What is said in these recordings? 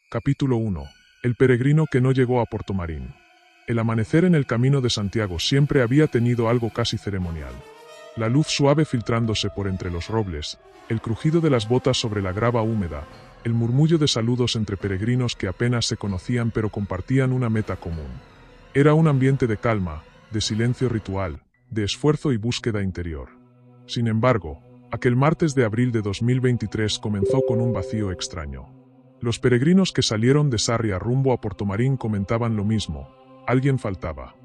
Capítulo 1. El peregrino que no llegó a Portomarín. El amanecer en el camino de Santiago siempre había tenido algo casi ceremonial. La luz suave filtrándose por entre los robles, el crujido de las botas sobre la grava húmeda, el murmullo de saludos entre peregrinos que apenas se conocían pero compartían una meta común. Era un ambiente de calma, de silencio ritual, de esfuerzo y búsqueda interior. Sin embargo, aquel martes de abril de 2023 comenzó con un vacío extraño. Los peregrinos que salieron de Sarria rumbo a Portomarín comentaban lo mismo: alguien faltaba.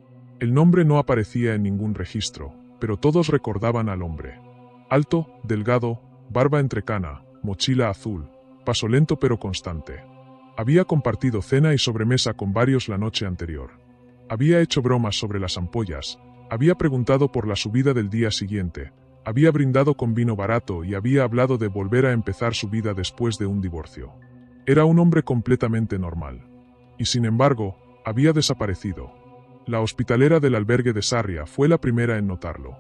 El nombre no aparecía en ningún registro, pero todos recordaban al hombre. Alto, delgado, barba entrecana, mochila azul, paso lento pero constante. Había compartido cena y sobremesa con varios la noche anterior. Había hecho bromas sobre las ampollas, había preguntado por la subida del día siguiente, había brindado con vino barato y había hablado de volver a empezar su vida después de un divorcio. Era un hombre completamente normal. Y sin embargo, había desaparecido. La hospitalera del albergue de Sarria fue la primera en notarlo.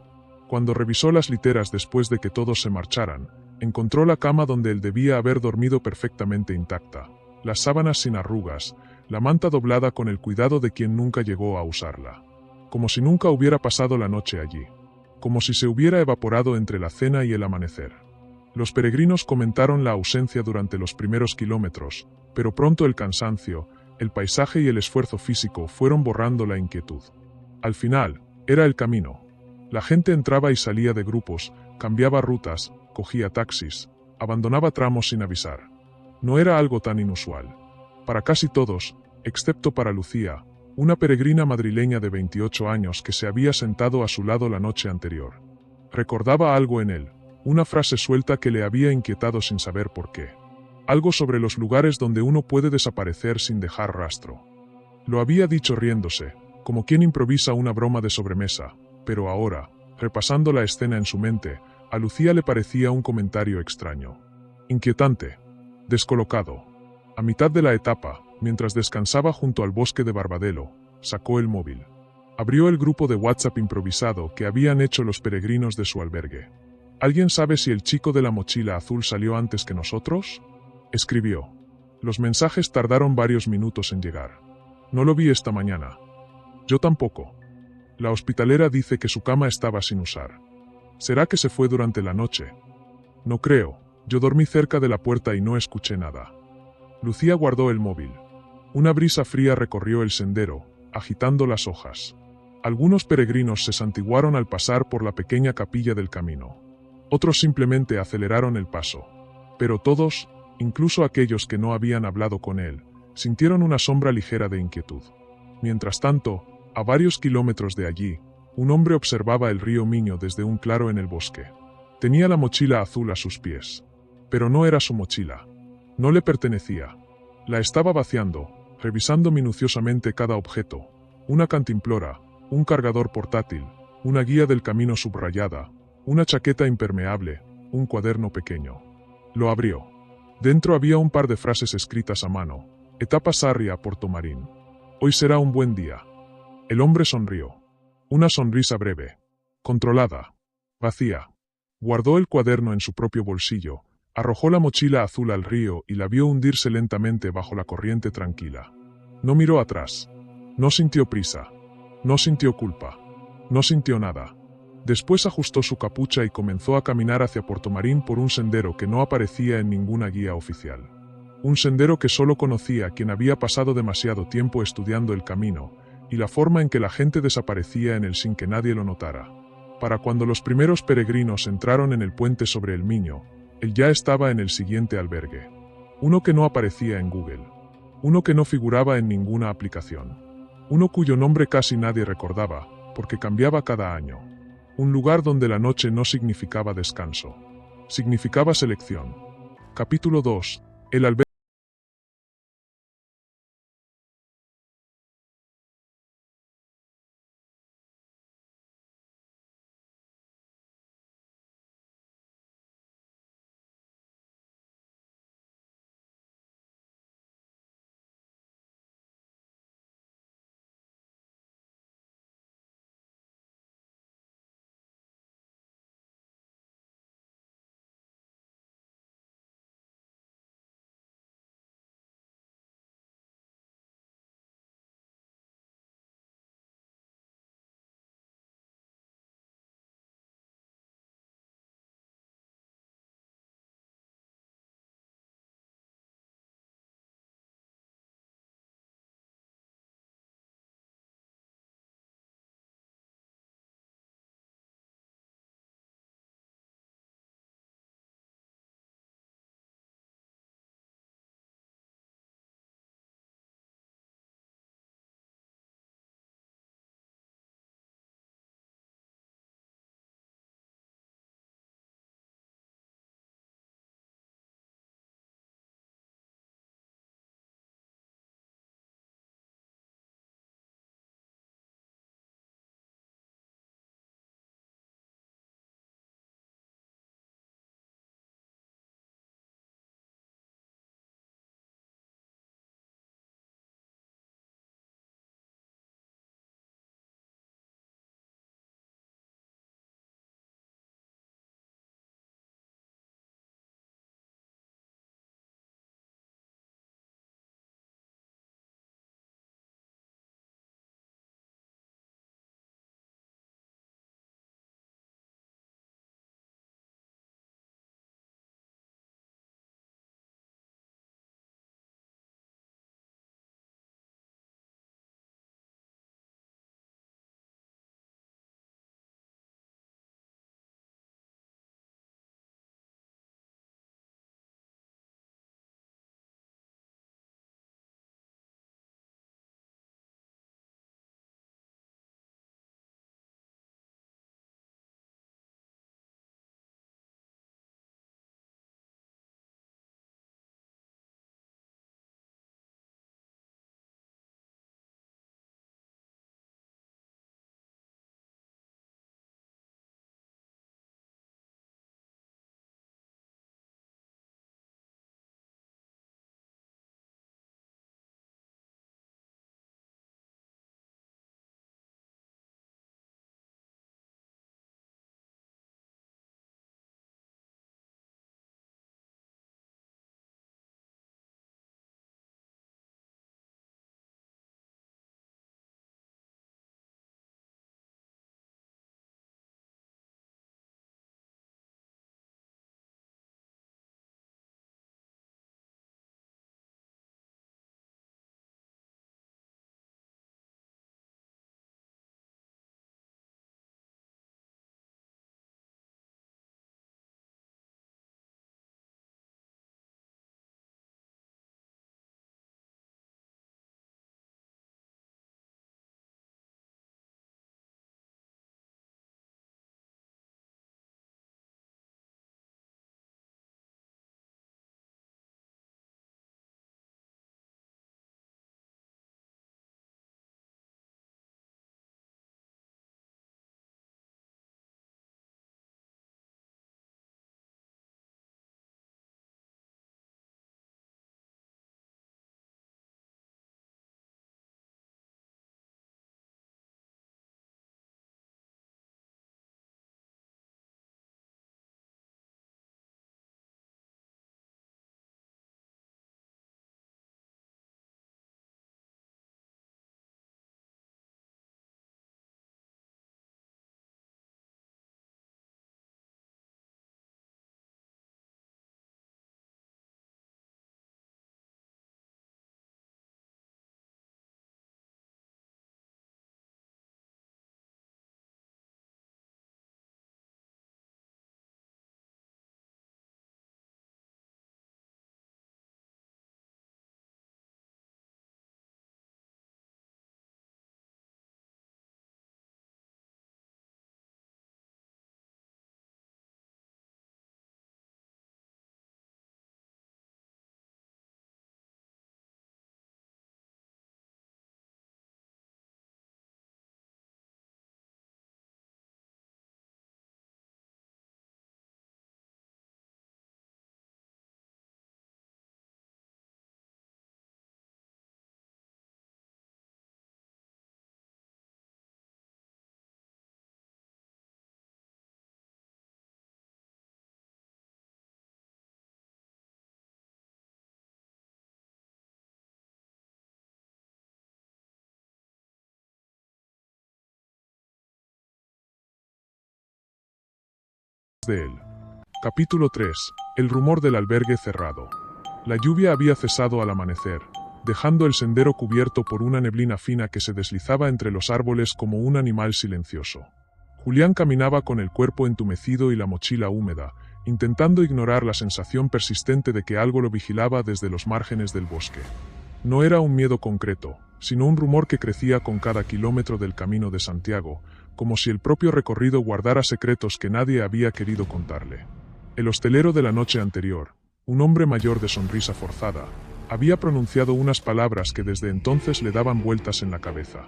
Cuando revisó las literas después de que todos se marcharan, encontró la cama donde él debía haber dormido perfectamente intacta, las sábanas sin arrugas, la manta doblada con el cuidado de quien nunca llegó a usarla. Como si nunca hubiera pasado la noche allí. Como si se hubiera evaporado entre la cena y el amanecer. Los peregrinos comentaron la ausencia durante los primeros kilómetros, pero pronto el cansancio, el paisaje y el esfuerzo físico fueron borrando la inquietud. Al final, era el camino. La gente entraba y salía de grupos, cambiaba rutas, cogía taxis, abandonaba tramos sin avisar. No era algo tan inusual. Para casi todos, excepto para Lucía, una peregrina madrileña de 28 años que se había sentado a su lado la noche anterior. Recordaba algo en él, una frase suelta que le había inquietado sin saber por qué. Algo sobre los lugares donde uno puede desaparecer sin dejar rastro. Lo había dicho riéndose, como quien improvisa una broma de sobremesa, pero ahora, repasando la escena en su mente, a Lucía le parecía un comentario extraño. Inquietante. Descolocado. A mitad de la etapa, mientras descansaba junto al bosque de Barbadelo, sacó el móvil. Abrió el grupo de WhatsApp improvisado que habían hecho los peregrinos de su albergue. ¿Alguien sabe si el chico de la mochila azul salió antes que nosotros? Escribió. Los mensajes tardaron varios minutos en llegar. No lo vi esta mañana. Yo tampoco. La hospitalera dice que su cama estaba sin usar. ¿Será que se fue durante la noche? No creo, yo dormí cerca de la puerta y no escuché nada. Lucía guardó el móvil. Una brisa fría recorrió el sendero, agitando las hojas. Algunos peregrinos se santiguaron al pasar por la pequeña capilla del camino. Otros simplemente aceleraron el paso. Pero todos, incluso aquellos que no habían hablado con él, sintieron una sombra ligera de inquietud. Mientras tanto, a varios kilómetros de allí, un hombre observaba el río Miño desde un claro en el bosque. Tenía la mochila azul a sus pies. Pero no era su mochila. No le pertenecía. La estaba vaciando, revisando minuciosamente cada objeto. Una cantimplora, un cargador portátil, una guía del camino subrayada, una chaqueta impermeable, un cuaderno pequeño. Lo abrió. Dentro había un par de frases escritas a mano. Etapa Sarria a Portomarín. Hoy será un buen día. El hombre sonrió. Una sonrisa breve. Controlada. Vacía. Guardó el cuaderno en su propio bolsillo, arrojó la mochila azul al río y la vio hundirse lentamente bajo la corriente tranquila. No miró atrás. No sintió prisa. No sintió culpa. No sintió nada. Después ajustó su capucha y comenzó a caminar hacia Portomarín por un sendero que no aparecía en ninguna guía oficial. Un sendero que solo conocía quien había pasado demasiado tiempo estudiando el camino, y la forma en que la gente desaparecía en él sin que nadie lo notara. Para cuando los primeros peregrinos entraron en el puente sobre el Miño, él ya estaba en el siguiente albergue. Uno que no aparecía en Google. Uno que no figuraba en ninguna aplicación. Uno cuyo nombre casi nadie recordaba, porque cambiaba cada año. Un lugar donde la noche no significaba descanso. Significaba selección. Capítulo 2. El albergue. de él. Capítulo 3. El rumor del albergue cerrado. La lluvia había cesado al amanecer, dejando el sendero cubierto por una neblina fina que se deslizaba entre los árboles como un animal silencioso. Julián caminaba con el cuerpo entumecido y la mochila húmeda, intentando ignorar la sensación persistente de que algo lo vigilaba desde los márgenes del bosque. No era un miedo concreto, sino un rumor que crecía con cada kilómetro del Camino de Santiago, como si el propio recorrido guardara secretos que nadie había querido contarle. El hostelero de la noche anterior, un hombre mayor de sonrisa forzada, había pronunciado unas palabras que desde entonces le daban vueltas en la cabeza.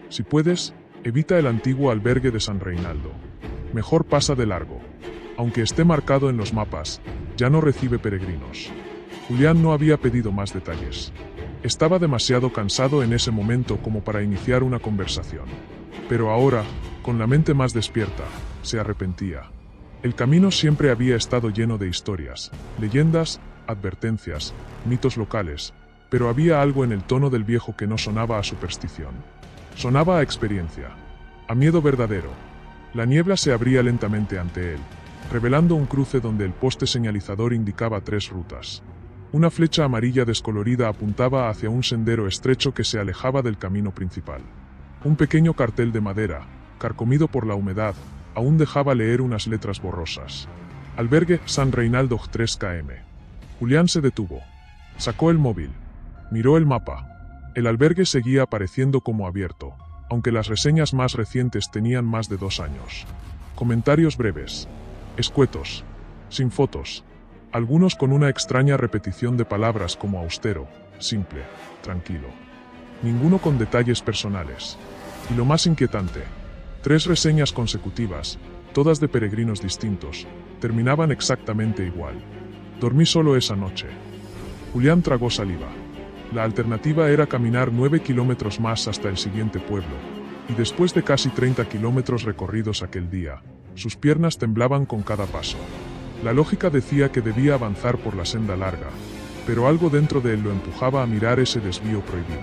Si puedes, evita el antiguo albergue de San Reinaldo. Mejor pasa de largo. Aunque esté marcado en los mapas, ya no recibe peregrinos. Julián no había pedido más detalles. Estaba demasiado cansado en ese momento como para iniciar una conversación. Pero ahora, con la mente más despierta, se arrepentía. El camino siempre había estado lleno de historias, leyendas, advertencias, mitos locales, pero había algo en el tono del viejo que no sonaba a superstición. Sonaba a experiencia, a miedo verdadero. La niebla se abría lentamente ante él, revelando un cruce donde el poste señalizador indicaba 3 rutas. Una flecha amarilla descolorida apuntaba hacia un sendero estrecho que se alejaba del camino principal. Un pequeño cartel de madera, carcomido por la humedad, aún dejaba leer unas letras borrosas. Albergue San Reinaldo 3 km. Julián se detuvo. Sacó el móvil. Miró el mapa. El albergue seguía apareciendo como abierto, aunque las reseñas más recientes tenían más de 2 años. Comentarios breves, escuetos, sin fotos, algunos con una extraña repetición de palabras como austero, simple, tranquilo. Ninguno con detalles personales. Y lo más inquietante, 3 reseñas consecutivas, todas de peregrinos distintos, terminaban exactamente igual. Dormí solo esa noche. Julián tragó saliva. La alternativa era caminar 9 kilómetros más hasta el siguiente pueblo, y después de casi 30 kilómetros recorridos aquel día, sus piernas temblaban con cada paso. La lógica decía que debía avanzar por la senda larga, pero algo dentro de él lo empujaba a mirar ese desvío prohibido.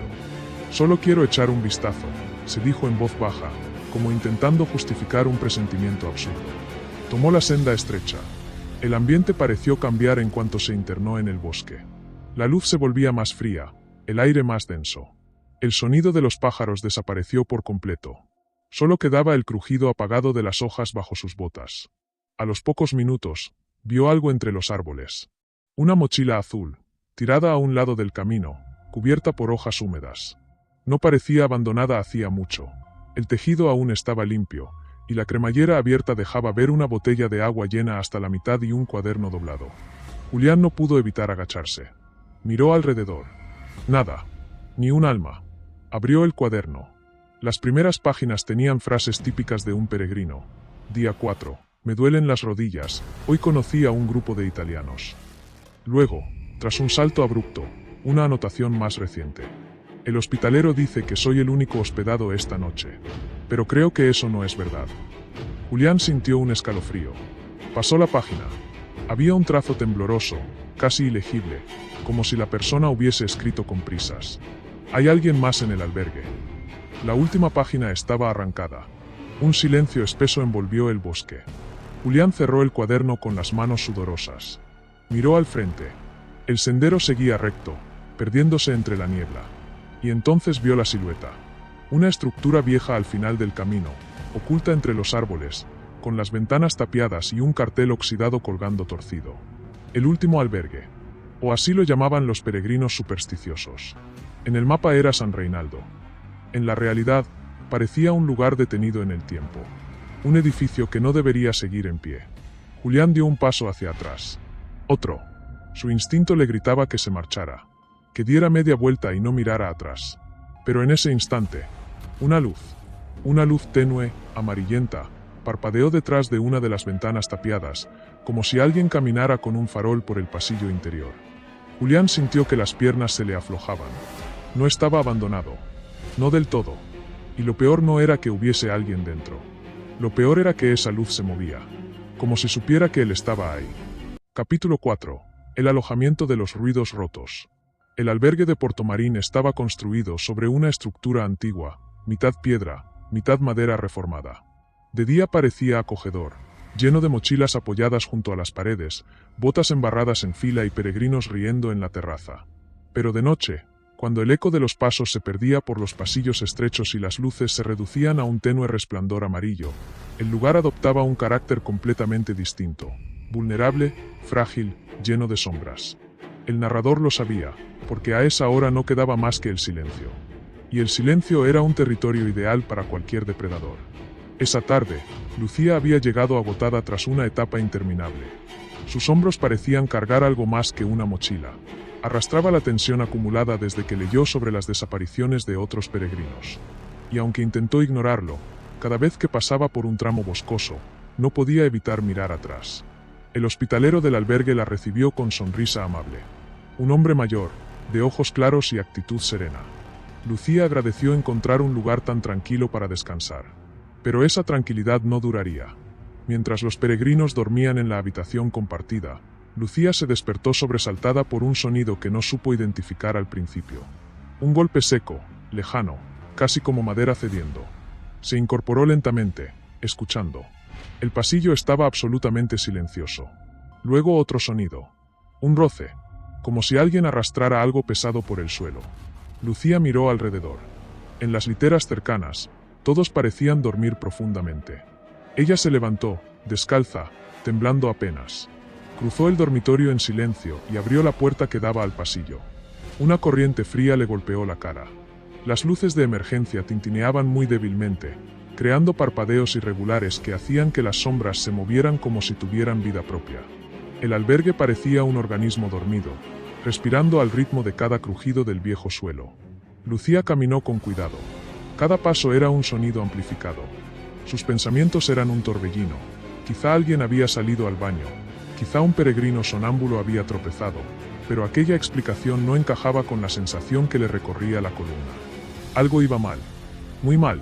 Solo quiero echar un vistazo, se dijo en voz baja, como intentando justificar un presentimiento absurdo. Tomó la senda estrecha. El ambiente pareció cambiar en cuanto se internó en el bosque. La luz se volvía más fría, el aire más denso. El sonido de los pájaros desapareció por completo. Solo quedaba el crujido apagado de las hojas bajo sus botas. A los pocos minutos, vio algo entre los árboles. Una mochila azul, tirada a un lado del camino, cubierta por hojas húmedas. No parecía abandonada hacía mucho. El tejido aún estaba limpio, y la cremallera abierta dejaba ver una botella de agua llena hasta la mitad y un cuaderno doblado. Julián no pudo evitar agacharse. Miró alrededor. Nada. Ni un alma. Abrió el cuaderno. Las primeras páginas tenían frases típicas de un peregrino. Día 4. Me duelen las rodillas. Hoy conocí a un grupo de italianos. Luego, tras un salto abrupto, una anotación más reciente. El hospitalero dice que soy el único hospedado esta noche. Pero creo que eso no es verdad. Julián sintió un escalofrío. Pasó la página. Había un trazo tembloroso, casi ilegible, como si la persona hubiese escrito con prisas. Hay alguien más en el albergue. La última página estaba arrancada. Un silencio espeso envolvió el bosque. Julián cerró el cuaderno con las manos sudorosas. Miró al frente. El sendero seguía recto, perdiéndose entre la niebla. Y entonces vio la silueta. Una estructura vieja al final del camino, oculta entre los árboles, con las ventanas tapiadas y un cartel oxidado colgando torcido. El último albergue. O así lo llamaban los peregrinos supersticiosos. En el mapa era San Reinaldo. En la realidad, parecía un lugar detenido en el tiempo. Un edificio que no debería seguir en pie. Julián dio un paso hacia atrás. Otro. Su instinto le gritaba que se marchara, que diera media vuelta y no mirara atrás. Pero en ese instante, una luz tenue, amarillenta, parpadeó detrás de una de las ventanas tapiadas, como si alguien caminara con un farol por el pasillo interior. Julián sintió que las piernas se le aflojaban. No estaba abandonado. No del todo. Y lo peor no era que hubiese alguien dentro. Lo peor era que esa luz se movía, como si supiera que él estaba ahí. Capítulo 4. El alojamiento de los ruidos rotos. El albergue de Portomarín estaba construido sobre una estructura antigua, mitad piedra, mitad madera reformada. De día parecía acogedor, lleno de mochilas apoyadas junto a las paredes, botas embarradas en fila y peregrinos riendo en la terraza. Pero de noche, cuando el eco de los pasos se perdía por los pasillos estrechos y las luces se reducían a un tenue resplandor amarillo, el lugar adoptaba un carácter completamente distinto, vulnerable, frágil, lleno de sombras. El narrador lo sabía, porque a esa hora no quedaba más que el silencio. Y el silencio era un territorio ideal para cualquier depredador. Esa tarde, Lucía había llegado agotada tras una etapa interminable. Sus hombros parecían cargar algo más que una mochila. Arrastraba la tensión acumulada desde que leyó sobre las desapariciones de otros peregrinos. Y aunque intentó ignorarlo, cada vez que pasaba por un tramo boscoso, no podía evitar mirar atrás. El hospitalero del albergue la recibió con sonrisa amable. Un hombre mayor, de ojos claros y actitud serena. Lucía agradeció encontrar un lugar tan tranquilo para descansar. Pero esa tranquilidad no duraría. Mientras los peregrinos dormían en la habitación compartida, Lucía se despertó sobresaltada por un sonido que no supo identificar al principio. Un golpe seco, lejano, casi como madera cediendo. Se incorporó lentamente, escuchando. El pasillo estaba absolutamente silencioso. Luego otro sonido. Un roce, como si alguien arrastrara algo pesado por el suelo. Lucía miró alrededor. En las literas cercanas, todos parecían dormir profundamente. Ella se levantó, descalza, temblando apenas. Cruzó el dormitorio en silencio y abrió la puerta que daba al pasillo. Una corriente fría le golpeó la cara. Las luces de emergencia tintineaban muy débilmente, creando parpadeos irregulares que hacían que las sombras se movieran como si tuvieran vida propia. El albergue parecía un organismo dormido, respirando al ritmo de cada crujido del viejo suelo. Lucía caminó con cuidado. Cada paso era un sonido amplificado. Sus pensamientos eran un torbellino. Quizá alguien había salido al baño. Quizá un peregrino sonámbulo había tropezado, pero aquella explicación no encajaba con la sensación que le recorría la columna. Algo iba mal. Muy mal.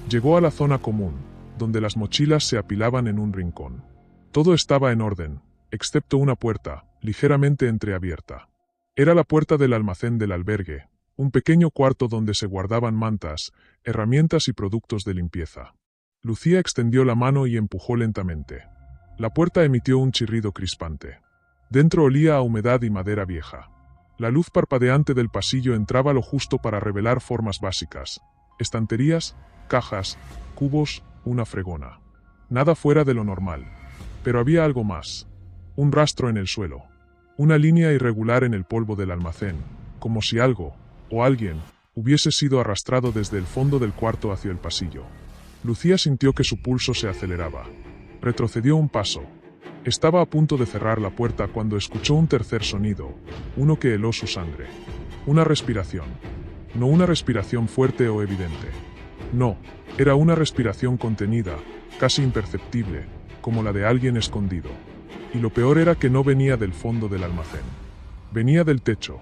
Llegó a la zona común, donde las mochilas se apilaban en un rincón. Todo estaba en orden, excepto una puerta, ligeramente entreabierta. Era la puerta del almacén del albergue, un pequeño cuarto donde se guardaban mantas, herramientas y productos de limpieza. Lucía extendió la mano y empujó lentamente. La puerta emitió un chirrido crispante. Dentro olía a humedad y madera vieja. La luz parpadeante del pasillo entraba lo justo para revelar formas básicas. Estanterías, cajas, cubos, una fregona. Nada fuera de lo normal. Pero había algo más. Un rastro en el suelo. Una línea irregular en el polvo del almacén, como si algo, o alguien, hubiese sido arrastrado desde el fondo del cuarto hacia el pasillo. Lucía sintió que su pulso se aceleraba. Retrocedió un paso. Estaba a punto de cerrar la puerta cuando escuchó un tercer sonido, uno que heló su sangre. Una respiración. No una respiración fuerte o evidente. No, era una respiración contenida, casi imperceptible, como la de alguien escondido. Y lo peor era que no venía del fondo del almacén. Venía del techo.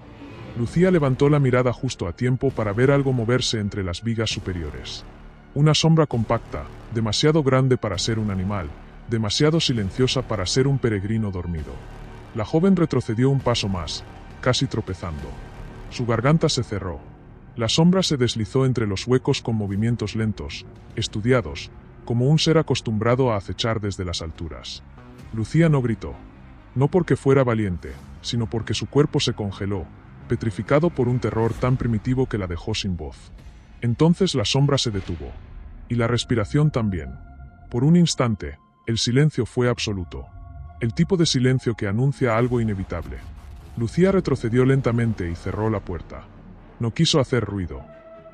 Lucía levantó la mirada justo a tiempo para ver algo moverse entre las vigas superiores. Una sombra compacta, demasiado grande para ser un animal, demasiado silenciosa para ser un peregrino dormido. La joven retrocedió un paso más, casi tropezando. Su garganta se cerró. La sombra se deslizó entre los huecos con movimientos lentos, estudiados, como un ser acostumbrado a acechar desde las alturas. Lucía no gritó. No porque fuera valiente, sino porque su cuerpo se congeló, petrificado por un terror tan primitivo que la dejó sin voz. Entonces la sombra se detuvo. Y la respiración también. Por un instante, el silencio fue absoluto. El tipo de silencio que anuncia algo inevitable. Lucía retrocedió lentamente y cerró la puerta. No quiso hacer ruido,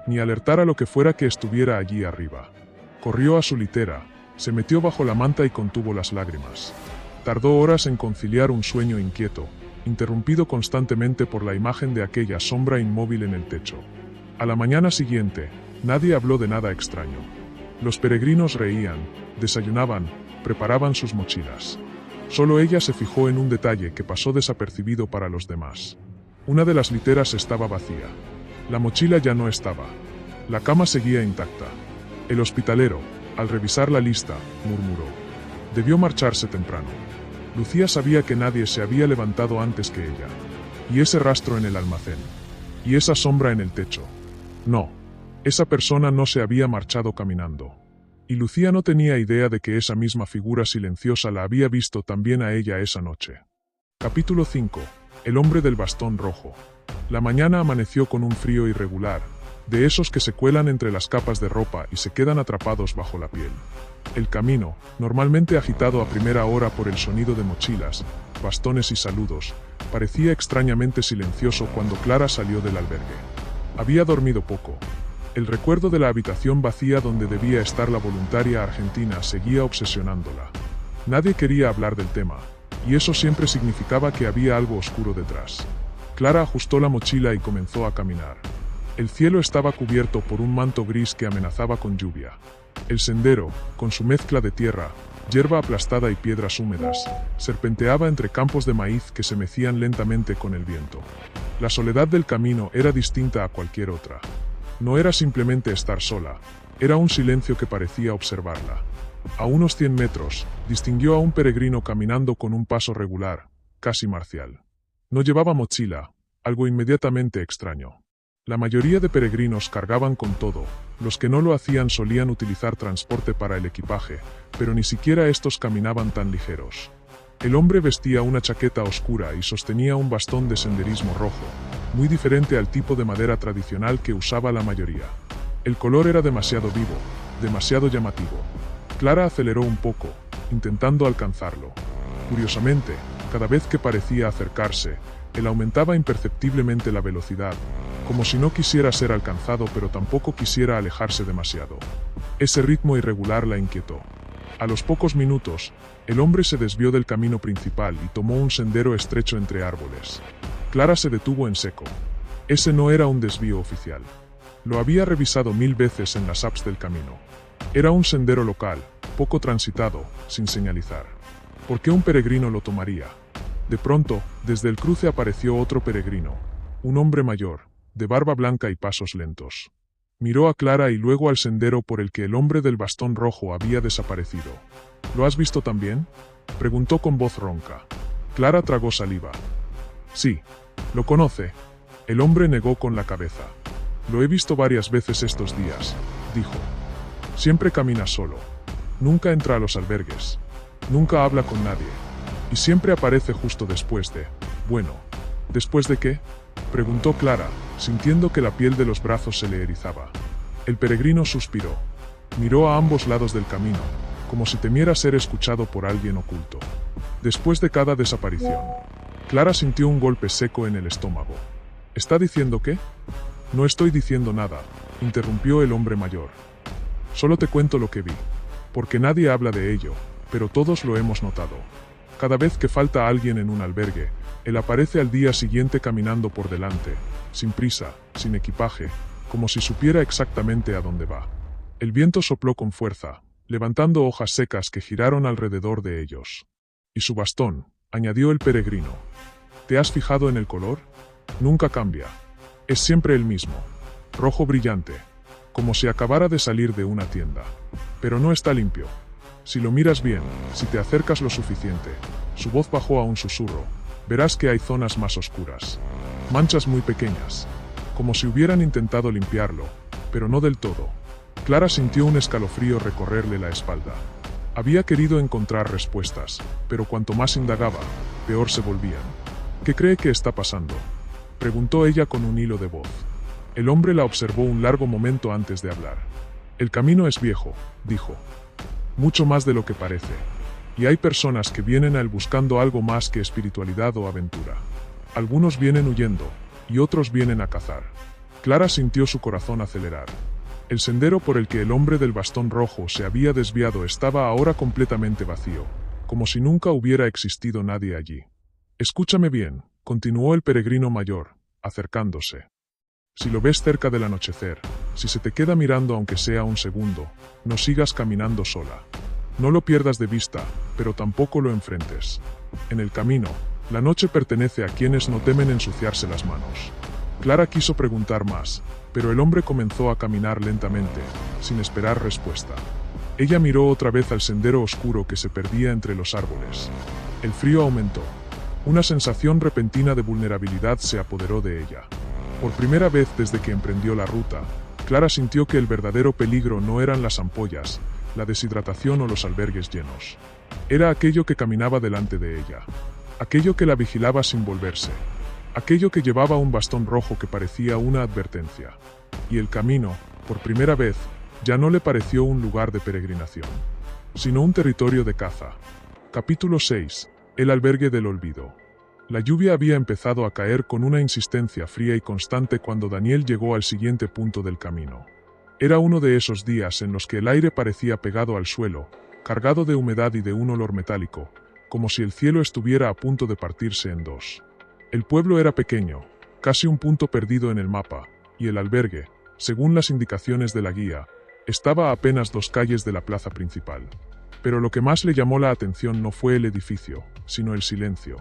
ni alertar a lo que fuera que estuviera allí arriba. Corrió a su litera, se metió bajo la manta y contuvo las lágrimas. Tardó horas en conciliar un sueño inquieto, interrumpido constantemente por la imagen de aquella sombra inmóvil en el techo. A la mañana siguiente, nadie habló de nada extraño. Los peregrinos reían, desayunaban, preparaban sus mochilas. Solo ella se fijó en un detalle que pasó desapercibido para los demás. Una de las literas estaba vacía. La mochila ya no estaba. La cama seguía intacta. El hospitalero, al revisar la lista, murmuró: debió marcharse temprano. Lucía sabía que nadie se había levantado antes que ella. Y ese rastro en el almacén. Y esa sombra en el techo. No. Esa persona no se había marchado caminando. Y Lucía no tenía idea de que esa misma figura silenciosa la había visto también a ella esa noche. Capítulo 5. El hombre del bastón rojo. La mañana amaneció con un frío irregular, de esos que se cuelan entre las capas de ropa y se quedan atrapados bajo la piel. El camino, normalmente agitado a primera hora por el sonido de mochilas, bastones y saludos, parecía extrañamente silencioso cuando Clara salió del albergue. Había dormido poco. El recuerdo de la habitación vacía donde debía estar la voluntaria argentina seguía obsesionándola. Nadie quería hablar del tema, y eso siempre significaba que había algo oscuro detrás. Clara ajustó la mochila y comenzó a caminar. El cielo estaba cubierto por un manto gris que amenazaba con lluvia. El sendero, con su mezcla de tierra, hierba aplastada y piedras húmedas, serpenteaba entre campos de maíz que se mecían lentamente con el viento. La soledad del camino era distinta a cualquier otra. No era simplemente estar sola, era un silencio que parecía observarla. A unos 100 metros, distinguió a un peregrino caminando con un paso regular, casi marcial. No llevaba mochila, algo inmediatamente extraño. La mayoría de peregrinos cargaban con todo, los que no lo hacían solían utilizar transporte para el equipaje, pero ni siquiera estos caminaban tan ligeros. El hombre vestía una chaqueta oscura y sostenía un bastón de senderismo rojo, muy diferente al tipo de madera tradicional que usaba la mayoría. El color era demasiado vivo, demasiado llamativo. Clara aceleró un poco, intentando alcanzarlo. Curiosamente, cada vez que parecía acercarse, él aumentaba imperceptiblemente la velocidad, como si no quisiera ser alcanzado pero tampoco quisiera alejarse demasiado. Ese ritmo irregular la inquietó. A los pocos minutos, el hombre se desvió del camino principal y tomó un sendero estrecho entre árboles. Clara se detuvo en seco. Ese no era un desvío oficial. Lo había revisado 1000 veces en las apps del camino. Era un sendero local, poco transitado, sin señalizar. ¿Por qué un peregrino lo tomaría? De pronto, desde el cruce apareció otro peregrino, un hombre mayor, de barba blanca y pasos lentos. Miró a Clara y luego al sendero por el que el hombre del bastón rojo había desaparecido. ¿Lo has visto también?, preguntó con voz ronca. Clara tragó saliva. Sí, lo conoce. El hombre negó con la cabeza. Lo he visto varias veces estos días, dijo. Siempre camina solo. Nunca entra a los albergues. Nunca habla con nadie. Y siempre aparece justo después de... Bueno, ¿después de qué?, preguntó Clara, sintiendo que la piel de los brazos se le erizaba. El peregrino suspiró. Miró a ambos lados del camino, como si temiera ser escuchado por alguien oculto. Después de cada desaparición, Clara sintió un golpe seco en el estómago. ¿Está diciendo qué? No estoy diciendo nada, interrumpió el hombre mayor. Solo te cuento lo que vi. Porque nadie habla de ello, pero todos lo hemos notado. Cada vez que falta alguien en un albergue, él aparece al día siguiente caminando por delante, sin prisa, sin equipaje, como si supiera exactamente a dónde va. El viento sopló con fuerza, levantando hojas secas que giraron alrededor de ellos. Y su bastón, añadió el peregrino. ¿Te has fijado en el color? Nunca cambia. Es siempre el mismo. Rojo brillante. Como si acabara de salir de una tienda. Pero no está limpio. Si lo miras bien, si te acercas lo suficiente, su voz bajó a un susurro, verás que hay zonas más oscuras. Manchas muy pequeñas. Como si hubieran intentado limpiarlo, pero no del todo. Clara sintió un escalofrío recorrerle la espalda. Había querido encontrar respuestas, pero cuanto más indagaba, peor se volvían. ¿Qué cree que está pasando?, preguntó ella con un hilo de voz. El hombre la observó un largo momento antes de hablar. El camino es viejo, dijo. Mucho más de lo que parece. Y hay personas que vienen a él buscando algo más que espiritualidad o aventura. Algunos vienen huyendo, y otros vienen a cazar. Clara sintió su corazón acelerar. El sendero por el que el hombre del bastón rojo se había desviado estaba ahora completamente vacío, como si nunca hubiera existido nadie allí. Escúchame bien, continuó el peregrino mayor, acercándose. Si lo ves cerca del anochecer, si se te queda mirando aunque sea un segundo, no sigas caminando sola. No lo pierdas de vista, pero tampoco lo enfrentes. En el camino, la noche pertenece a quienes no temen ensuciarse las manos. Clara quiso preguntar más, pero el hombre comenzó a caminar lentamente, sin esperar respuesta. Ella miró otra vez al sendero oscuro que se perdía entre los árboles. El frío aumentó. Una sensación repentina de vulnerabilidad se apoderó de ella. Por primera vez desde que emprendió la ruta, Clara sintió que el verdadero peligro no eran las ampollas, la deshidratación o los albergues llenos. Era aquello que caminaba delante de ella. Aquello que la vigilaba sin volverse. Aquello que llevaba un bastón rojo que parecía una advertencia. Y el camino, por primera vez, ya no le pareció un lugar de peregrinación, sino un territorio de caza. Capítulo 6. El albergue del olvido. La lluvia había empezado a caer con una insistencia fría y constante cuando Daniel llegó al siguiente punto del camino. Era uno de esos días en los que el aire parecía pegado al suelo, cargado de humedad y de un olor metálico, como si el cielo estuviera a punto de partirse en dos. El pueblo era pequeño, casi un punto perdido en el mapa, y el albergue, según las indicaciones de la guía, estaba a apenas 2 calles de la plaza principal. Pero lo que más le llamó la atención no fue el edificio, sino el silencio.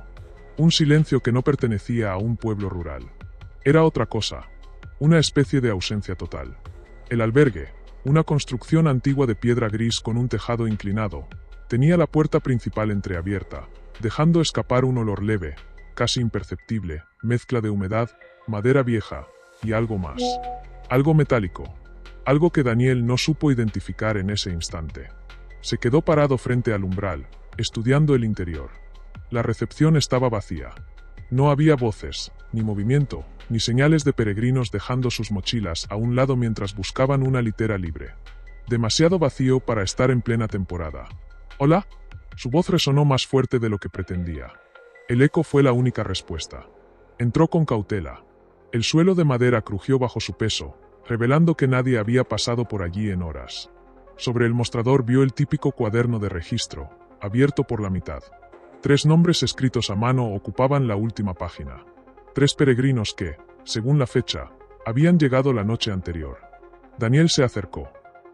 Un silencio que no pertenecía a un pueblo rural. Era otra cosa, una especie de ausencia total. El albergue, una construcción antigua de piedra gris con un tejado inclinado, tenía la puerta principal entreabierta, dejando escapar un olor leve, casi imperceptible, mezcla de humedad, madera vieja, y algo más. Algo metálico. Algo que Daniel no supo identificar en ese instante. Se quedó parado frente al umbral, estudiando el interior. La recepción estaba vacía. No había voces, ni movimiento, ni señales de peregrinos dejando sus mochilas a un lado mientras buscaban una litera libre. Demasiado vacío para estar en plena temporada. ¿Hola? Su voz resonó más fuerte de lo que pretendía. El eco fue la única respuesta. Entró con cautela. El suelo de madera crujió bajo su peso, revelando que nadie había pasado por allí en horas. Sobre el mostrador vio el típico cuaderno de registro, abierto por la mitad. 3 nombres escritos a mano ocupaban la última página. 3 peregrinos que, según la fecha, habían llegado la noche anterior. Daniel se acercó.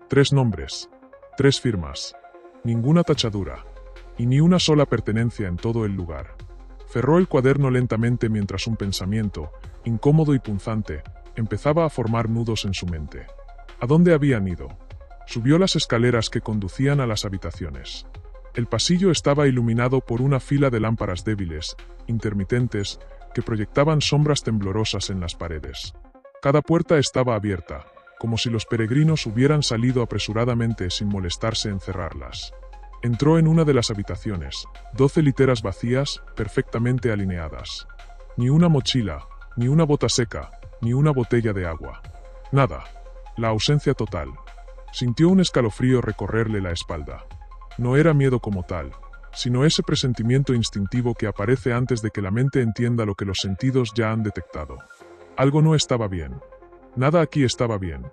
3 nombres. 3 firmas. Ninguna tachadura. Y ni una sola pertenencia en todo el lugar. Cerró el cuaderno lentamente mientras un pensamiento, incómodo y punzante, empezaba a formar nudos en su mente. ¿A dónde habían ido? Subió las escaleras que conducían a las habitaciones. El pasillo estaba iluminado por una fila de lámparas débiles, intermitentes, que proyectaban sombras temblorosas en las paredes. Cada puerta estaba abierta, como si los peregrinos hubieran salido apresuradamente sin molestarse en cerrarlas. Entró en una de las habitaciones, 12 literas vacías, perfectamente alineadas. Ni una mochila, ni una bota seca, ni una botella de agua. Nada. La ausencia total. Sintió un escalofrío recorrerle la espalda. No era miedo como tal, sino ese presentimiento instintivo que aparece antes de que la mente entienda lo que los sentidos ya han detectado. Algo no estaba bien. Nada aquí estaba bien.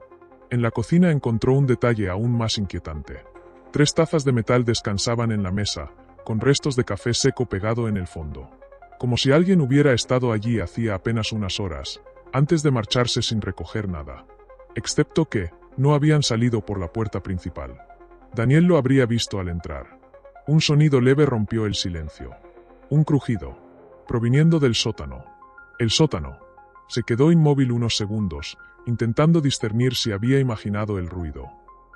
En la cocina encontró un detalle aún más inquietante. 3 tazas de metal descansaban en la mesa, con restos de café seco pegado en el fondo. Como si alguien hubiera estado allí hacía apenas unas horas, antes de marcharse sin recoger nada. Excepto que, no habían salido por la puerta principal. Daniel lo habría visto al entrar. Un sonido leve rompió el silencio. Un crujido, proviniendo del sótano. El sótano. Se quedó inmóvil unos segundos, intentando discernir si había imaginado el ruido.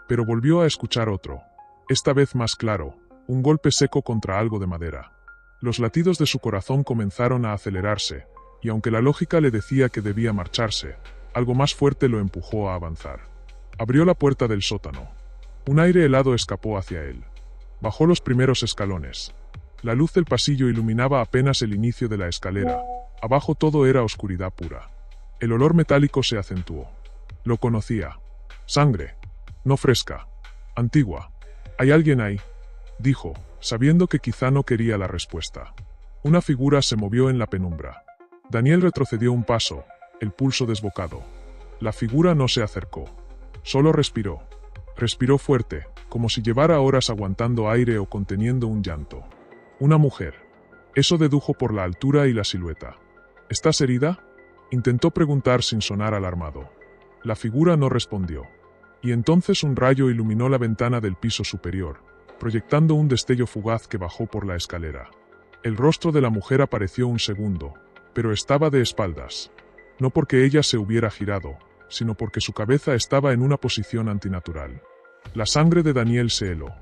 Pero volvió a escuchar otro. Esta vez más claro, un golpe seco contra algo de madera. Los latidos de su corazón comenzaron a acelerarse, y aunque la lógica le decía que debía marcharse, algo más fuerte lo empujó a avanzar. Abrió la puerta del sótano. Un aire helado escapó hacia él. Bajó los primeros escalones. La luz del pasillo iluminaba apenas el inicio de la escalera. Abajo todo era oscuridad pura. El olor metálico se acentuó. Lo conocía. Sangre. No fresca. Antigua. «¿Hay alguien ahí?», dijo, sabiendo que quizá no quería la respuesta. Una figura se movió en la penumbra. Daniel retrocedió un paso, el pulso desbocado. La figura no se acercó. Solo respiró. Respiró fuerte, como si llevara horas aguantando aire o conteniendo un llanto. Una mujer. Eso dedujo por la altura y la silueta. «¿Estás herida?», intentó preguntar sin sonar alarmado. La figura no respondió. Y entonces un rayo iluminó la ventana del piso superior, proyectando un destello fugaz que bajó por la escalera. El rostro de la mujer apareció un segundo, pero estaba de espaldas. No porque ella se hubiera girado, sino porque su cabeza estaba en una posición antinatural. La sangre de Daniel se heló.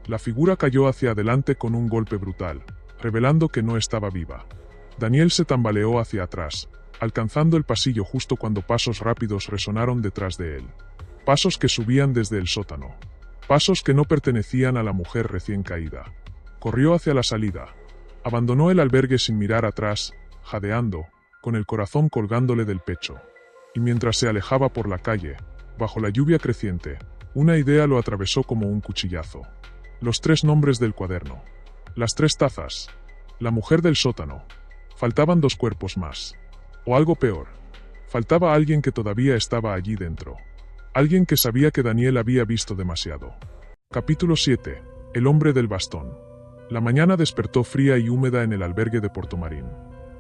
La figura cayó hacia adelante con un golpe brutal, revelando que no estaba viva. Daniel se tambaleó hacia atrás, alcanzando el pasillo justo cuando pasos rápidos resonaron detrás de él. Pasos que subían desde el sótano. Pasos que no pertenecían a la mujer recién caída. Corrió hacia la salida. Abandonó el albergue sin mirar atrás, jadeando, con el corazón colgándole del pecho. Y mientras se alejaba por la calle, bajo la lluvia creciente, una idea lo atravesó como un cuchillazo. Los 3 nombres del cuaderno. Las 3 tazas. La mujer del sótano. Faltaban 2 cuerpos más. O algo peor. Faltaba alguien que todavía estaba allí dentro. Alguien que sabía que Daniel había visto demasiado. Capítulo 7. El hombre del bastón. La mañana despertó fría y húmeda en el albergue de Portomarín.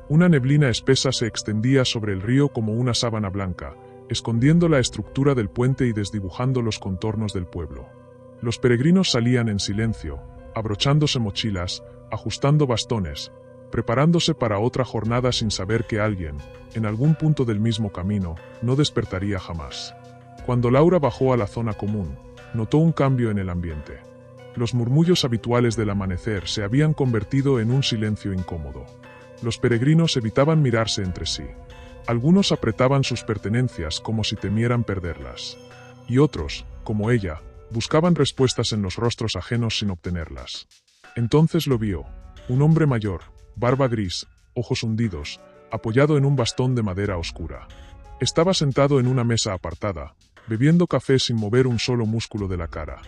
Una neblina espesa se extendía sobre el río como una sábana blanca, escondiendo la estructura del puente y desdibujando los contornos del pueblo. Los peregrinos salían en silencio, abrochándose mochilas, ajustando bastones, preparándose para otra jornada sin saber que alguien, en algún punto del mismo camino, no despertaría jamás. Cuando Laura bajó a la zona común, notó un cambio en el ambiente. Los murmullos habituales del amanecer se habían convertido en un silencio incómodo. Los peregrinos evitaban mirarse entre sí. Algunos apretaban sus pertenencias como si temieran perderlas. Y otros, como ella, buscaban respuestas en los rostros ajenos sin obtenerlas. Entonces lo vio, un hombre mayor, barba gris, ojos hundidos, apoyado en un bastón de madera oscura. Estaba sentado en una mesa apartada, bebiendo café sin mover un solo músculo de la cara.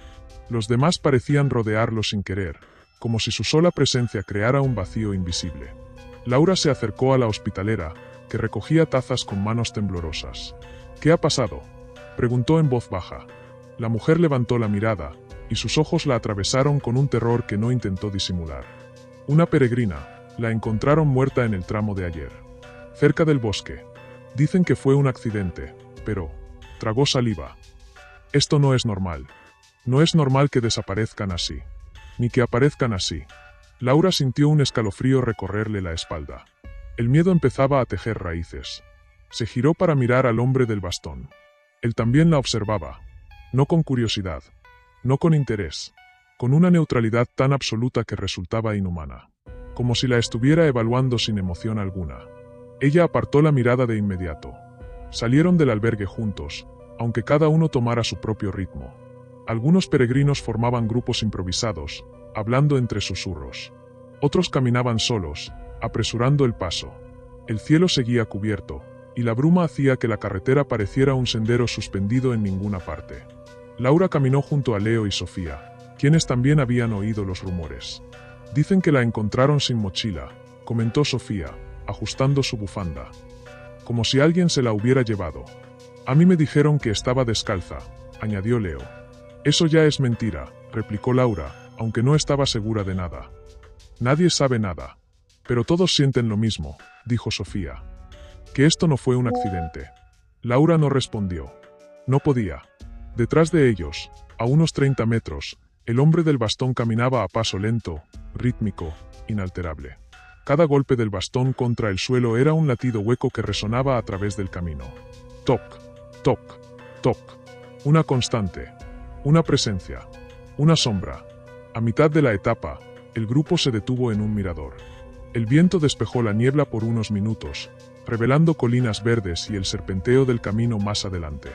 Los demás parecían rodearlo sin querer, como si su sola presencia creara un vacío invisible. Laura se acercó a la hospitalera, que recogía tazas con manos temblorosas. «¿Qué ha pasado?», preguntó en voz baja. La mujer levantó la mirada, y sus ojos la atravesaron con un terror que no intentó disimular. Una peregrina, la encontraron muerta en el tramo de ayer. Cerca del bosque. Dicen que fue un accidente, pero... tragó saliva. Esto no es normal. No es normal que desaparezcan así. Ni que aparezcan así. Laura sintió un escalofrío recorrerle la espalda. El miedo empezaba a tejer raíces. Se giró para mirar al hombre del bastón. Él también la observaba. No con curiosidad. No con interés. Con una neutralidad tan absoluta que resultaba inhumana. Como si la estuviera evaluando sin emoción alguna. Ella apartó la mirada de inmediato. Salieron del albergue juntos, aunque cada uno tomara su propio ritmo. Algunos peregrinos formaban grupos improvisados, hablando entre susurros. Otros caminaban solos, apresurando el paso. El cielo seguía cubierto, y la bruma hacía que la carretera pareciera un sendero suspendido en ninguna parte. Laura caminó junto a Leo y Sofía, quienes también habían oído los rumores. Dicen que la encontraron sin mochila, comentó Sofía, ajustando su bufanda. Como si alguien se la hubiera llevado. A mí me dijeron que estaba descalza, añadió Leo. Eso ya es mentira, replicó Laura, aunque no estaba segura de nada. Nadie sabe nada. Pero todos sienten lo mismo, dijo Sofía. Que esto no fue un accidente. Laura no respondió. No podía. Detrás de ellos, a unos 30 metros, el hombre del bastón caminaba a paso lento, rítmico, inalterable. Cada golpe del bastón contra el suelo era un latido hueco que resonaba a través del camino. Toc, toc, toc. Una constante. Una presencia. Una sombra. A mitad de la etapa, el grupo se detuvo en un mirador. El viento despejó la niebla por unos minutos, revelando colinas verdes y el serpenteo del camino más adelante.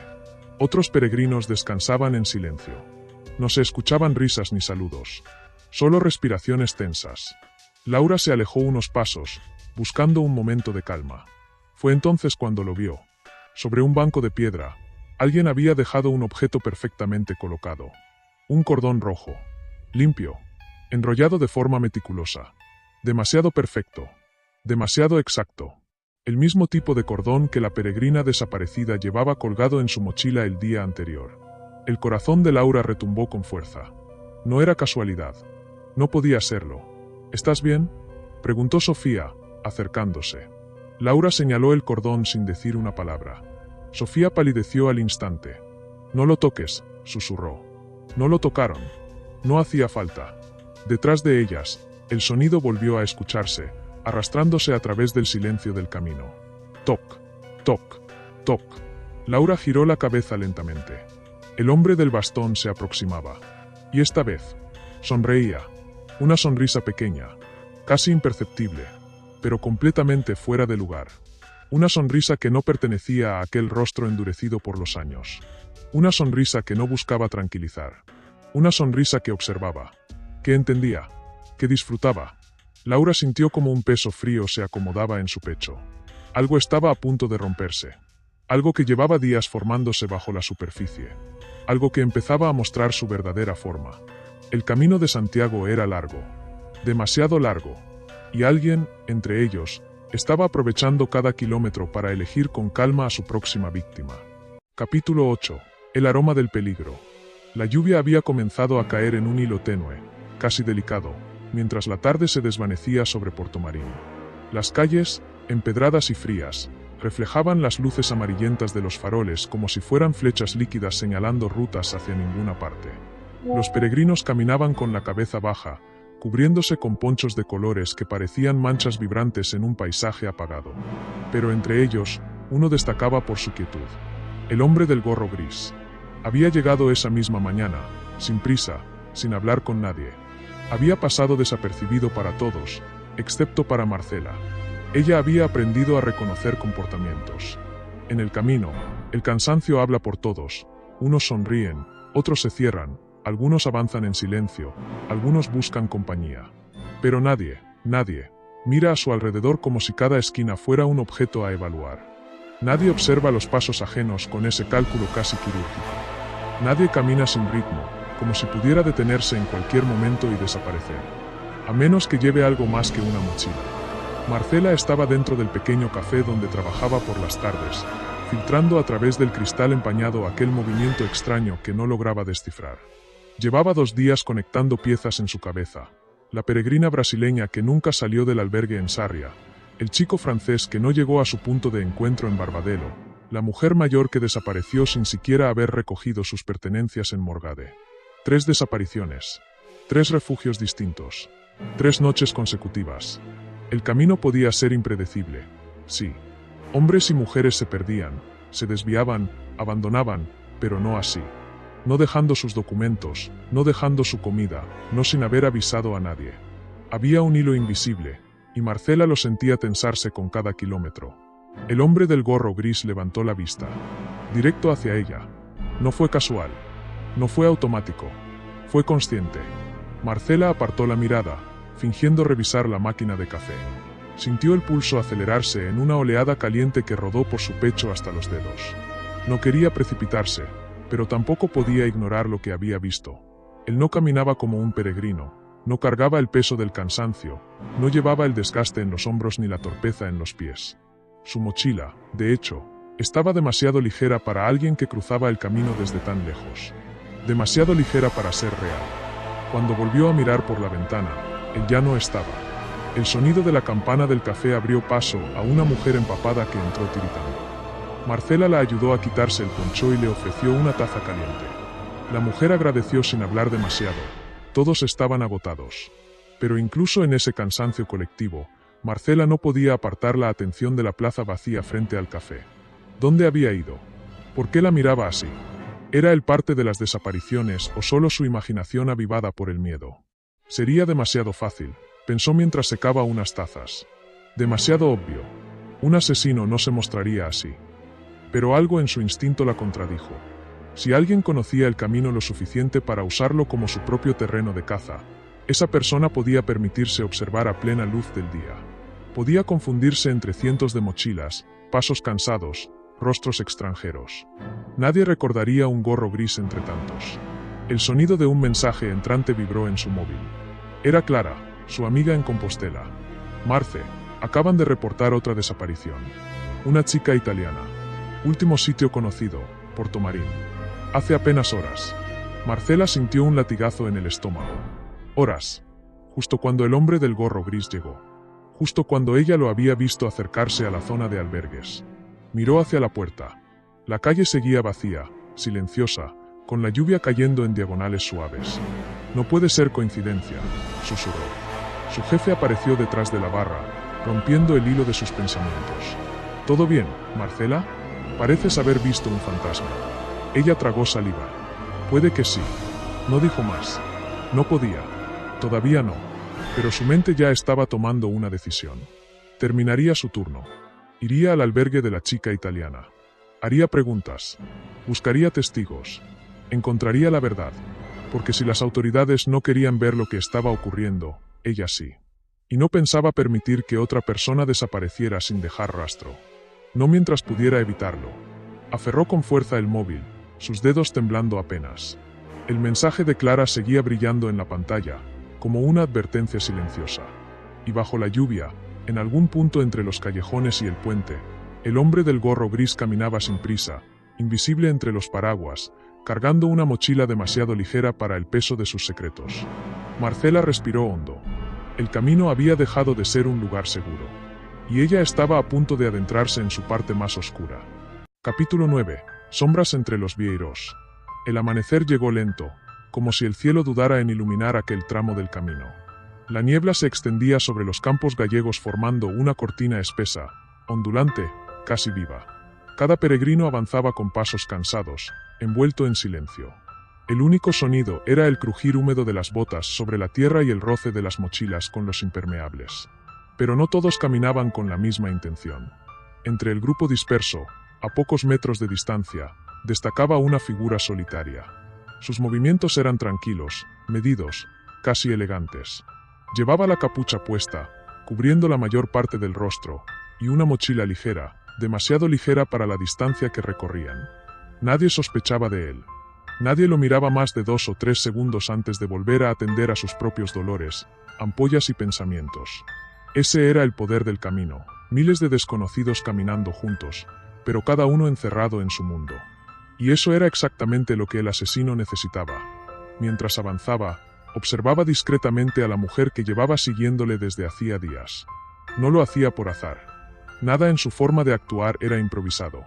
Otros peregrinos descansaban en silencio. No se escuchaban risas ni saludos. Solo respiraciones tensas. Laura se alejó unos pasos, buscando un momento de calma. Fue entonces cuando lo vio. Sobre un banco de piedra, alguien había dejado un objeto perfectamente colocado. Un cordón rojo. Limpio. Enrollado de forma meticulosa. Demasiado perfecto. Demasiado exacto. El mismo tipo de cordón que la peregrina desaparecida llevaba colgado en su mochila el día anterior. El corazón de Laura retumbó con fuerza. No era casualidad. No podía serlo. ¿Estás bien?, preguntó Sofía, acercándose. Laura señaló el cordón sin decir una palabra. Sofía palideció al instante. «No lo toques», susurró. No lo tocaron. No hacía falta. Detrás de ellas, el sonido volvió a escucharse, arrastrándose a través del silencio del camino. Toc, toc, toc. Laura giró la cabeza lentamente. El hombre del bastón se aproximaba. Y esta vez, sonreía. Una sonrisa pequeña, casi imperceptible, pero completamente fuera de lugar. Una sonrisa que no pertenecía a aquel rostro endurecido por los años. Una sonrisa que no buscaba tranquilizar. Una sonrisa que observaba, que entendía, que disfrutaba. Laura sintió como un peso frío se acomodaba en su pecho. Algo estaba a punto de romperse. Algo que llevaba días formándose bajo la superficie. Algo que empezaba a mostrar su verdadera forma. El camino de Santiago era largo. Demasiado largo. Y alguien, entre ellos, estaba aprovechando cada kilómetro para elegir con calma a su próxima víctima. Capítulo 8. El aroma del peligro. La lluvia había comenzado a caer en un hilo tenue, casi delicado, mientras la tarde se desvanecía sobre Portomarín. Las calles, empedradas y frías, reflejaban las luces amarillentas de los faroles como si fueran flechas líquidas señalando rutas hacia ninguna parte. Los peregrinos caminaban con la cabeza baja, cubriéndose con ponchos de colores que parecían manchas vibrantes en un paisaje apagado. Pero entre ellos, uno destacaba por su quietud. El hombre del gorro gris. Había llegado esa misma mañana, sin prisa, sin hablar con nadie. Había pasado desapercibido para todos, excepto para Marcela. Ella había aprendido a reconocer comportamientos. En el camino, el cansancio habla por todos. Unos sonríen, otros se cierran, algunos avanzan en silencio, algunos buscan compañía. Pero nadie, mira a su alrededor como si cada esquina fuera un objeto a evaluar. Nadie observa los pasos ajenos con ese cálculo casi quirúrgico. Nadie camina sin ritmo, como si pudiera detenerse en cualquier momento y desaparecer. A menos que lleve algo más que una mochila. Marcela estaba dentro del pequeño café donde trabajaba por las tardes, filtrando a través del cristal empañado aquel movimiento extraño que no lograba descifrar. Llevaba 2 días conectando piezas en su cabeza. La peregrina brasileña que nunca salió del albergue en Sarria, el chico francés que no llegó a su punto de encuentro en Barbadelo, la mujer mayor que desapareció sin siquiera haber recogido sus pertenencias en Morgade. 3 desapariciones. 3 refugios distintos. 3 noches consecutivas. El camino podía ser impredecible. Sí. Hombres y mujeres se perdían, se desviaban, abandonaban, pero no así. No dejando sus documentos, no dejando su comida, no sin haber avisado a nadie. Había un hilo invisible, y Marcela lo sentía tensarse con cada kilómetro. El hombre del gorro gris levantó la vista. Directo hacia ella. No fue casual. No fue automático. Fue consciente. Marcela apartó la mirada, fingiendo revisar la máquina de café. Sintió el pulso acelerarse en una oleada caliente que rodó por su pecho hasta los dedos. No quería precipitarse, pero tampoco podía ignorar lo que había visto. Él no caminaba como un peregrino, no cargaba el peso del cansancio, no llevaba el desgaste en los hombros ni la torpeza en los pies. Su mochila, de hecho, estaba demasiado ligera para alguien que cruzaba el camino desde tan lejos. Demasiado ligera para ser real. Cuando volvió a mirar por la ventana, él ya no estaba. El sonido de la campana del café abrió paso a una mujer empapada que entró tiritando. Marcela la ayudó a quitarse el poncho y le ofreció una taza caliente. La mujer agradeció sin hablar demasiado. Todos estaban agotados. Pero incluso en ese cansancio colectivo, Marcela no podía apartar la atención de la plaza vacía frente al café. ¿Dónde había ido? ¿Por qué la miraba así? ¿Era él parte de las desapariciones o solo su imaginación avivada por el miedo? Sería demasiado fácil, pensó mientras secaba unas tazas. Demasiado obvio. Un asesino no se mostraría así. Pero algo en su instinto la contradijo. Si alguien conocía el camino lo suficiente para usarlo como su propio terreno de caza, esa persona podía permitirse observar a plena luz del día. Podía confundirse entre cientos de mochilas, pasos cansados, rostros extranjeros. Nadie recordaría un gorro gris entre tantos. El sonido de un mensaje entrante vibró en su móvil. Era Clara, su amiga en Compostela. Marce, acaban de reportar otra desaparición. Una chica italiana. Último sitio conocido, Portomarín. Hace apenas horas. Marcela sintió un latigazo en el estómago. Horas. Justo cuando el hombre del gorro gris llegó. Justo cuando ella lo había visto acercarse a la zona de albergues. Miró hacia la puerta. La calle seguía vacía, silenciosa, con la lluvia cayendo en diagonales suaves. No puede ser coincidencia, susurró. Su jefe apareció detrás de la barra, rompiendo el hilo de sus pensamientos. ¿Todo bien, Marcela? Pareces haber visto un fantasma. Ella tragó saliva. Puede que sí. No dijo más. No podía. Todavía no. Pero su mente ya estaba tomando una decisión. Terminaría su turno. Iría al albergue de la chica italiana. Haría preguntas. Buscaría testigos. Encontraría la verdad. porque si las autoridades no querían ver lo que estaba ocurriendo, ella sí. Y no pensaba permitir que otra persona desapareciera sin dejar rastro. No mientras pudiera evitarlo. Aferró con fuerza el móvil, sus dedos temblando apenas. El mensaje de Clara seguía brillando en la pantalla, como una advertencia silenciosa. Y bajo la lluvia, en algún punto entre los callejones y el puente, el hombre del gorro gris caminaba sin prisa, invisible entre los paraguas, cargando una mochila demasiado ligera para el peso de sus secretos. Marcela respiró hondo. El camino había dejado de ser un lugar seguro. Y ella estaba a punto de adentrarse en su parte más oscura. Capítulo 9. Sombras entre los vieiros. El amanecer llegó lento, como si el cielo dudara en iluminar aquel tramo del camino. La niebla se extendía sobre los campos gallegos formando una cortina espesa, ondulante, casi viva. Cada peregrino avanzaba con pasos cansados, envuelto en silencio. El único sonido era el crujir húmedo de las botas sobre la tierra y el roce de las mochilas con los impermeables. Pero no todos caminaban con la misma intención. Entre el grupo disperso, a pocos metros de distancia, destacaba una figura solitaria. Sus movimientos eran tranquilos, medidos, casi elegantes. Llevaba la capucha puesta, cubriendo la mayor parte del rostro, y una mochila ligera, demasiado ligera para la distancia que recorrían. Nadie sospechaba de él. Nadie lo miraba más de 2 o 3 segundos antes de volver a atender a sus propios dolores, ampollas y pensamientos. Ese era el poder del camino, miles de desconocidos caminando juntos, pero cada uno encerrado en su mundo. Y eso era exactamente lo que el asesino necesitaba. Mientras avanzaba, observaba discretamente a la mujer que llevaba siguiéndole desde hacía días. No lo hacía por azar. Nada en su forma de actuar era improvisado.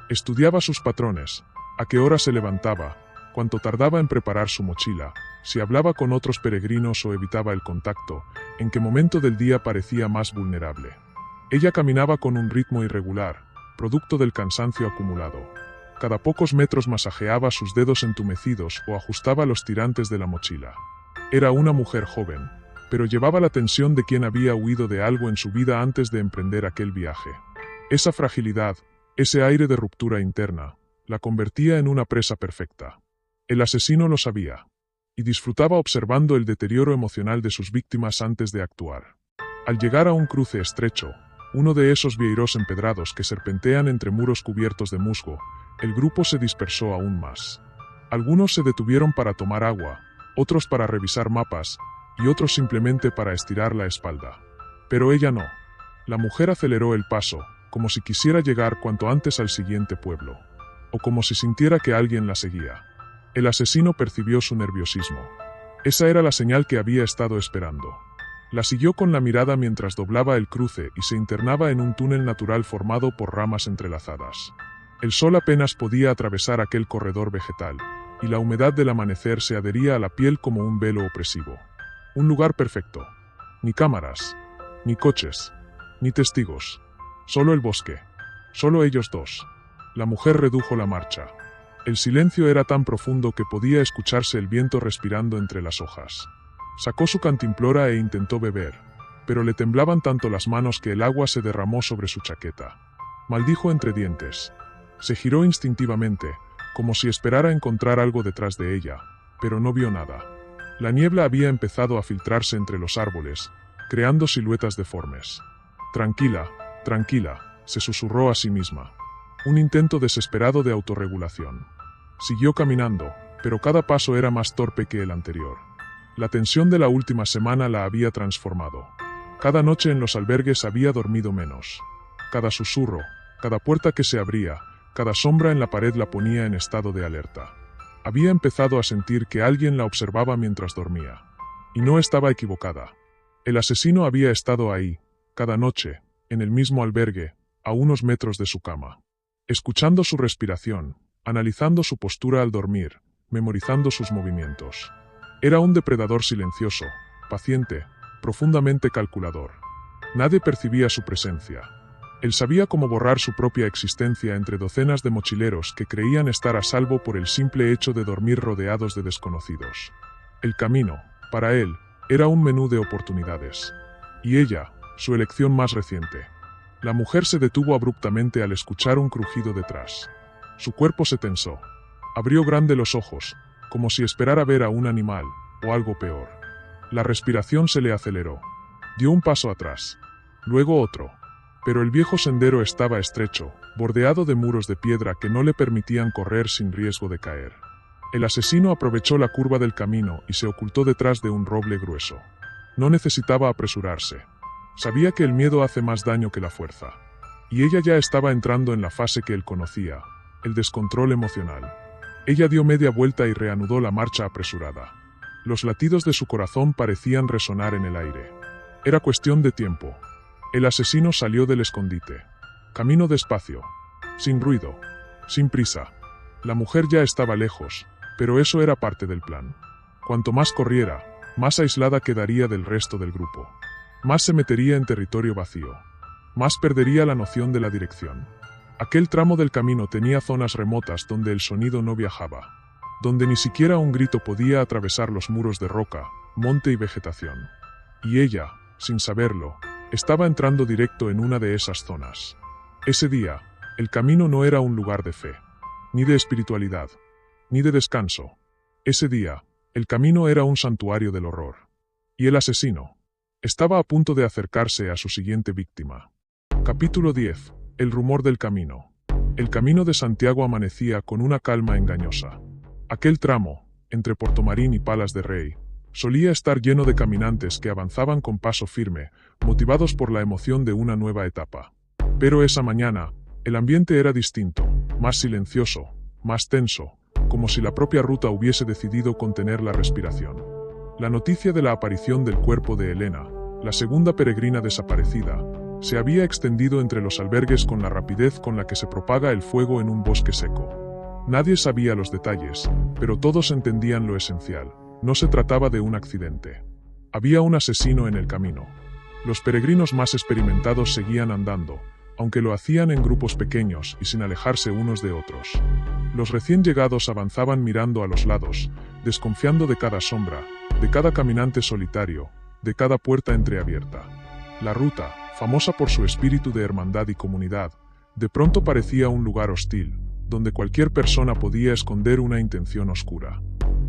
Estudiaba sus patrones, a qué hora se levantaba, cuánto tardaba en preparar su mochila, si hablaba con otros peregrinos o evitaba el contacto, en qué momento del día parecía más vulnerable. Ella caminaba con un ritmo irregular, producto del cansancio acumulado. Cada pocos metros masajeaba sus dedos entumecidos o ajustaba los tirantes de la mochila. Era una mujer joven, pero llevaba la tensión de quien había huido de algo en su vida antes de emprender aquel viaje. Esa fragilidad, ese aire de ruptura interna, la convertía en una presa perfecta. El asesino lo sabía, y disfrutaba observando el deterioro emocional de sus víctimas antes de actuar. Al llegar a un cruce estrecho, uno de esos vieiros empedrados que serpentean entre muros cubiertos de musgo, el grupo se dispersó aún más. Algunos se detuvieron para tomar agua, otros para revisar mapas, y otros simplemente para estirar la espalda. Pero ella no. La mujer aceleró el paso, como si quisiera llegar cuanto antes al siguiente pueblo. O como si sintiera que alguien la seguía. El asesino percibió su nerviosismo. Esa era la señal que había estado esperando. La siguió con la mirada mientras doblaba el cruce y se internaba en un túnel natural formado por ramas entrelazadas. El sol apenas podía atravesar aquel corredor vegetal, y la humedad del amanecer se adhería a la piel como un velo opresivo. Un lugar perfecto. Ni cámaras, ni coches, ni testigos. Solo el bosque. Solo ellos dos. La mujer redujo la marcha. El silencio era tan profundo que podía escucharse el viento respirando entre las hojas. Sacó su cantimplora e intentó beber, pero le temblaban tanto las manos que el agua se derramó sobre su chaqueta. Maldijo entre dientes. Se giró instintivamente, como si esperara encontrar algo detrás de ella, pero no vio nada. La niebla había empezado a filtrarse entre los árboles, creando siluetas deformes. Tranquila, tranquila, se susurró a sí misma. Un intento desesperado de autorregulación. Siguió caminando, pero cada paso era más torpe que el anterior. La tensión de la última semana la había transformado. Cada noche en los albergues había dormido menos. Cada susurro, cada puerta que se abría, cada sombra en la pared la ponía en estado de alerta. Había empezado a sentir que alguien la observaba mientras dormía. Y no estaba equivocada. El asesino había estado ahí, cada noche, en el mismo albergue, a unos metros de su cama. Escuchando su respiración, analizando su postura al dormir, memorizando sus movimientos. Era un depredador silencioso, paciente, profundamente calculador. Nadie percibía su presencia. Él sabía cómo borrar su propia existencia entre docenas de mochileros que creían estar a salvo por el simple hecho de dormir rodeados de desconocidos. El camino, para él, era un menú de oportunidades. Y ella, su elección más reciente. La mujer se detuvo abruptamente al escuchar un crujido detrás. Su cuerpo se tensó. Abrió grande los ojos, como si esperara ver a un animal, o algo peor. La respiración se le aceleró. Dio un paso atrás. Luego otro. Pero el viejo sendero estaba estrecho, bordeado de muros de piedra que no le permitían correr sin riesgo de caer. El asesino aprovechó la curva del camino y se ocultó detrás de un roble grueso. No necesitaba apresurarse. Sabía que el miedo hace más daño que la fuerza. Y ella ya estaba entrando en la fase que él conocía, el descontrol emocional. Ella dio media vuelta y reanudó la marcha apresurada. Los latidos de su corazón parecían resonar en el aire. Era cuestión de tiempo. El asesino salió del escondite. Caminó despacio, sin ruido, sin prisa. La mujer ya estaba lejos, pero eso era parte del plan. Cuanto más corriera, más aislada quedaría del resto del grupo. Más se metería en territorio vacío. Más perdería la noción de la dirección. Aquel tramo del camino tenía zonas remotas donde el sonido no viajaba, donde ni siquiera un grito podía atravesar los muros de roca, monte y vegetación. Y ella, sin saberlo, estaba entrando directo en una de esas zonas. Ese día, el camino no era un lugar de fe, ni de espiritualidad, ni de descanso. Ese día, el camino era un santuario del horror. Y el asesino estaba a punto de acercarse a su siguiente víctima. Capítulo 10. El rumor del camino. El camino de Santiago amanecía con una calma engañosa. Aquel tramo, entre Portomarín y Palas de Rey, solía estar lleno de caminantes que avanzaban con paso firme, motivados por la emoción de una nueva etapa. Pero esa mañana, el ambiente era distinto, más silencioso, más tenso, como si la propia ruta hubiese decidido contener la respiración. La noticia de la aparición del cuerpo de Elena, la segunda peregrina desaparecida, se había extendido entre los albergues con la rapidez con la que se propaga el fuego en un bosque seco. Nadie sabía los detalles, pero todos entendían lo esencial. No se trataba de un accidente. Había un asesino en el camino. Los peregrinos más experimentados seguían andando, aunque lo hacían en grupos pequeños y sin alejarse unos de otros. Los recién llegados avanzaban mirando a los lados, desconfiando de cada sombra, de cada caminante solitario, de cada puerta entreabierta. La ruta, famosa por su espíritu de hermandad y comunidad, de pronto parecía un lugar hostil, donde cualquier persona podía esconder una intención oscura.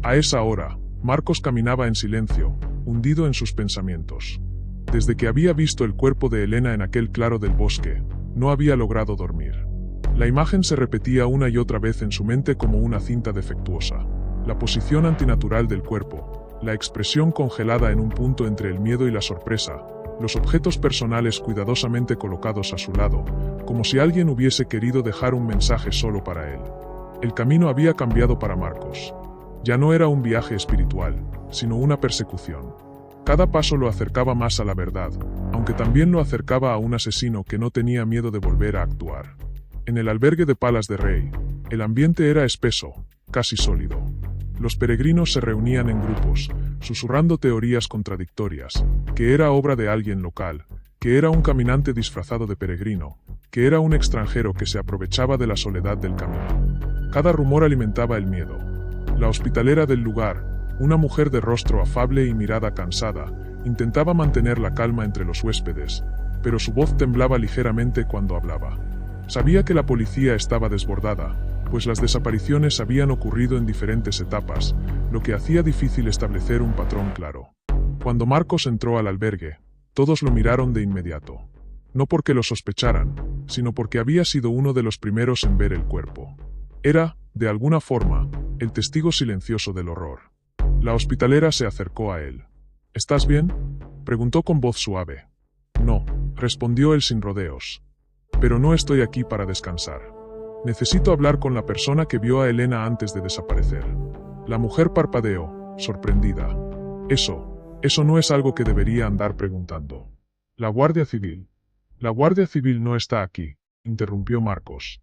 A esa hora, Marcos caminaba en silencio, hundido en sus pensamientos. Desde que había visto el cuerpo de Elena en aquel claro del bosque, no había logrado dormir. La imagen se repetía una y otra vez en su mente como una cinta defectuosa. La posición antinatural del cuerpo, la expresión congelada en un punto entre el miedo y la sorpresa, los objetos personales cuidadosamente colocados a su lado, como si alguien hubiese querido dejar un mensaje solo para él. El camino había cambiado para Marcos. Ya no era un viaje espiritual, sino una persecución. Cada paso lo acercaba más a la verdad, aunque también lo acercaba a un asesino que no tenía miedo de volver a actuar. En el albergue de Palas de Rey, el ambiente era espeso, casi sólido. Los peregrinos se reunían en grupos, susurrando teorías contradictorias, que era obra de alguien local, que era un caminante disfrazado de peregrino, que era un extranjero que se aprovechaba de la soledad del camino. Cada rumor alimentaba el miedo. La hospitalera del lugar, una mujer de rostro afable y mirada cansada, intentaba mantener la calma entre los huéspedes, pero su voz temblaba ligeramente cuando hablaba. Sabía que la policía estaba desbordada, pues las desapariciones habían ocurrido en diferentes etapas, lo que hacía difícil establecer un patrón claro. Cuando Marcos entró al albergue, todos lo miraron de inmediato. No porque lo sospecharan, sino porque había sido uno de los primeros en ver el cuerpo. Era, de alguna forma, el testigo silencioso del horror. La hospitalera se acercó a él. ¿Estás bien?, preguntó con voz suave. No, respondió él sin rodeos. Pero no estoy aquí para descansar. Necesito hablar con la persona que vio a Elena antes de desaparecer. La mujer parpadeó, sorprendida. Eso no es algo que debería andar preguntando. La Guardia Civil. La Guardia Civil no está aquí, interrumpió Marcos.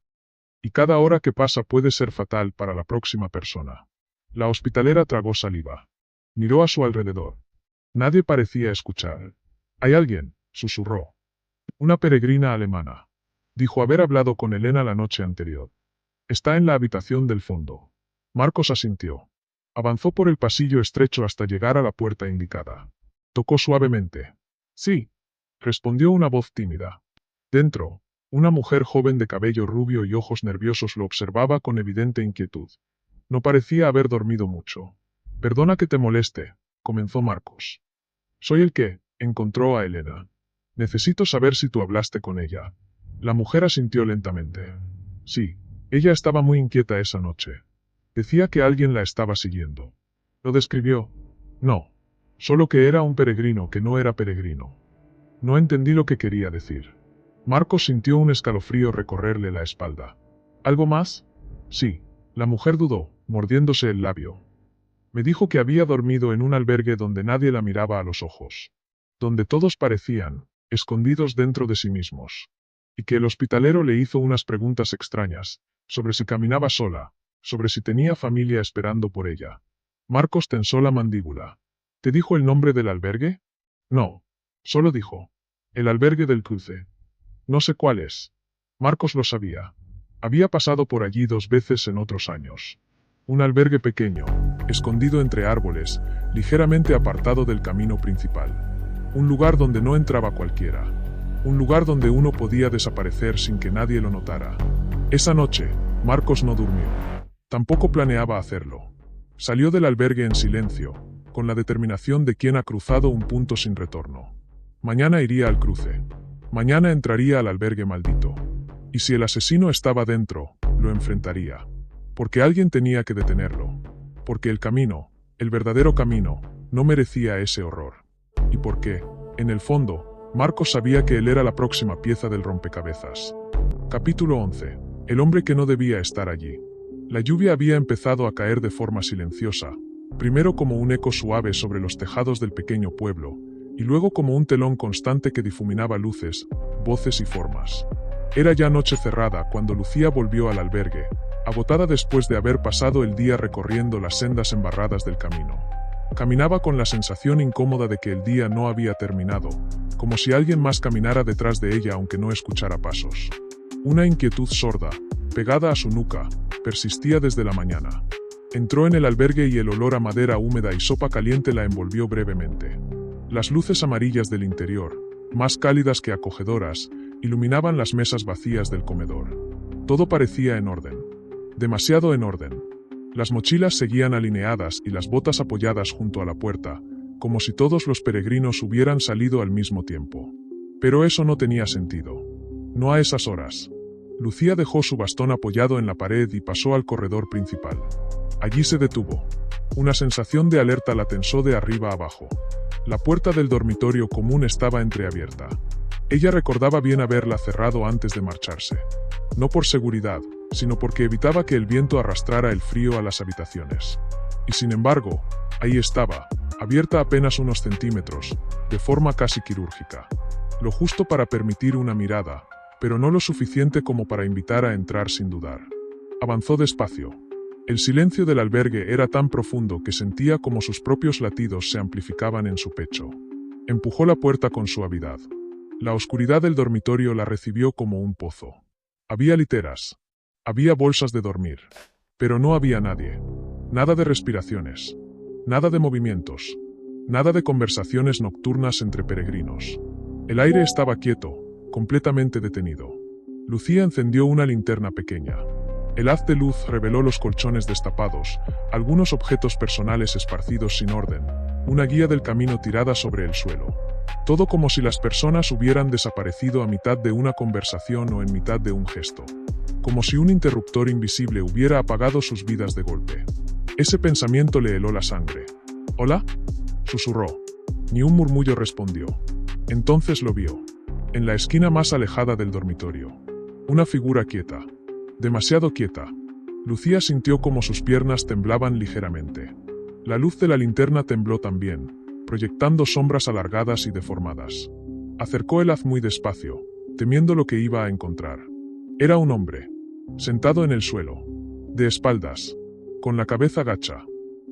Y cada hora que pasa puede ser fatal para la próxima persona. La hospitalera tragó saliva. Miró a su alrededor. Nadie parecía escuchar. ¿Hay alguien?, susurró. Una peregrina alemana. Dijo haber hablado con Elena la noche anterior. Está en la habitación del fondo. Marcos asintió. Avanzó por el pasillo estrecho hasta llegar a la puerta indicada. Tocó suavemente. Sí, respondió una voz tímida. Dentro, una mujer joven de cabello rubio y ojos nerviosos lo observaba con evidente inquietud. No parecía haber dormido mucho. Perdona que te moleste, comenzó Marcos. Soy el que encontró a Elena. Necesito saber si tú hablaste con ella. La mujer asintió lentamente. Sí, ella estaba muy inquieta esa noche. Decía que alguien la estaba siguiendo. ¿Lo describió? No. Solo que era un peregrino que no era peregrino. No entendí lo que quería decir. Marcos sintió un escalofrío recorrerle la espalda. ¿Algo más? Sí. La mujer dudó, mordiéndose el labio. Me dijo que había dormido en un albergue donde nadie la miraba a los ojos. Donde todos parecían escondidos dentro de sí mismos. Y que el hospitalero le hizo unas preguntas extrañas, sobre si caminaba sola, sobre si tenía familia esperando por ella. Marcos tensó la mandíbula. ¿Te dijo el nombre del albergue? No. Solo dijo. El albergue del cruce. No sé cuál es. Marcos lo sabía. Había pasado por allí 2 veces en otros años. Un albergue pequeño, escondido entre árboles, ligeramente apartado del camino principal. Un lugar donde no entraba cualquiera. Un lugar donde uno podía desaparecer sin que nadie lo notara. Esa noche, Marcos no durmió. Tampoco planeaba hacerlo. Salió del albergue en silencio, con la determinación de quien ha cruzado un punto sin retorno. Mañana iría al cruce. Mañana entraría al albergue maldito. Y si el asesino estaba dentro, lo enfrentaría. Porque alguien tenía que detenerlo. Porque el camino, el verdadero camino, no merecía ese horror. Y porque, en el fondo, Marcos sabía que él era la próxima pieza del rompecabezas. Capítulo 11. El hombre que no debía estar allí. La lluvia había empezado a caer de forma silenciosa, primero como un eco suave sobre los tejados del pequeño pueblo, y luego como un telón constante que difuminaba luces, voces y formas. Era ya noche cerrada cuando Lucía volvió al albergue, agotada después de haber pasado el día recorriendo las sendas embarradas del camino. Caminaba con la sensación incómoda de que el día no había terminado, como si alguien más caminara detrás de ella aunque no escuchara pasos. Una inquietud sorda, pegada a su nuca, persistía desde la mañana. Entró en el albergue y el olor a madera húmeda y sopa caliente la envolvió brevemente. Las luces amarillas del interior, más cálidas que acogedoras, iluminaban las mesas vacías del comedor. Todo parecía en orden. Demasiado en orden. Las mochilas seguían alineadas y las botas apoyadas junto a la puerta, como si todos los peregrinos hubieran salido al mismo tiempo. Pero eso no tenía sentido. No a esas horas. Lucía dejó su bastón apoyado en la pared y pasó al corredor principal. Allí se detuvo. Una sensación de alerta la tensó de arriba abajo. La puerta del dormitorio común estaba entreabierta. Ella recordaba bien haberla cerrado antes de marcharse. No por seguridad, sino porque evitaba que el viento arrastrara el frío a las habitaciones. Y sin embargo, ahí estaba, abierta apenas unos centímetros, de forma casi quirúrgica. Lo justo para permitir una mirada, pero no lo suficiente como para invitar a entrar sin dudar. Avanzó despacio. El silencio del albergue era tan profundo que sentía como sus propios latidos se amplificaban en su pecho. Empujó la puerta con suavidad. La oscuridad del dormitorio la recibió como un pozo. Había literas. Había bolsas de dormir. Pero no había nadie. Nada de respiraciones. Nada de movimientos. Nada de conversaciones nocturnas entre peregrinos. El aire estaba quieto, completamente detenido. Lucía encendió una linterna pequeña. El haz de luz reveló los colchones destapados, algunos objetos personales esparcidos sin orden, una guía del camino tirada sobre el suelo. Todo como si las personas hubieran desaparecido a mitad de una conversación o en mitad de un gesto. Como si un interruptor invisible hubiera apagado sus vidas de golpe. Ese pensamiento le heló la sangre. ¿Hola? Susurró. Ni un murmullo respondió. Entonces lo vio. En la esquina más alejada del dormitorio. Una figura quieta. Demasiado quieta. Lucía sintió como sus piernas temblaban ligeramente. La luz de la linterna tembló también, proyectando sombras alargadas y deformadas. Acercó el haz muy despacio, temiendo lo que iba a encontrar. Era un hombre, sentado en el suelo, de espaldas, con la cabeza gacha,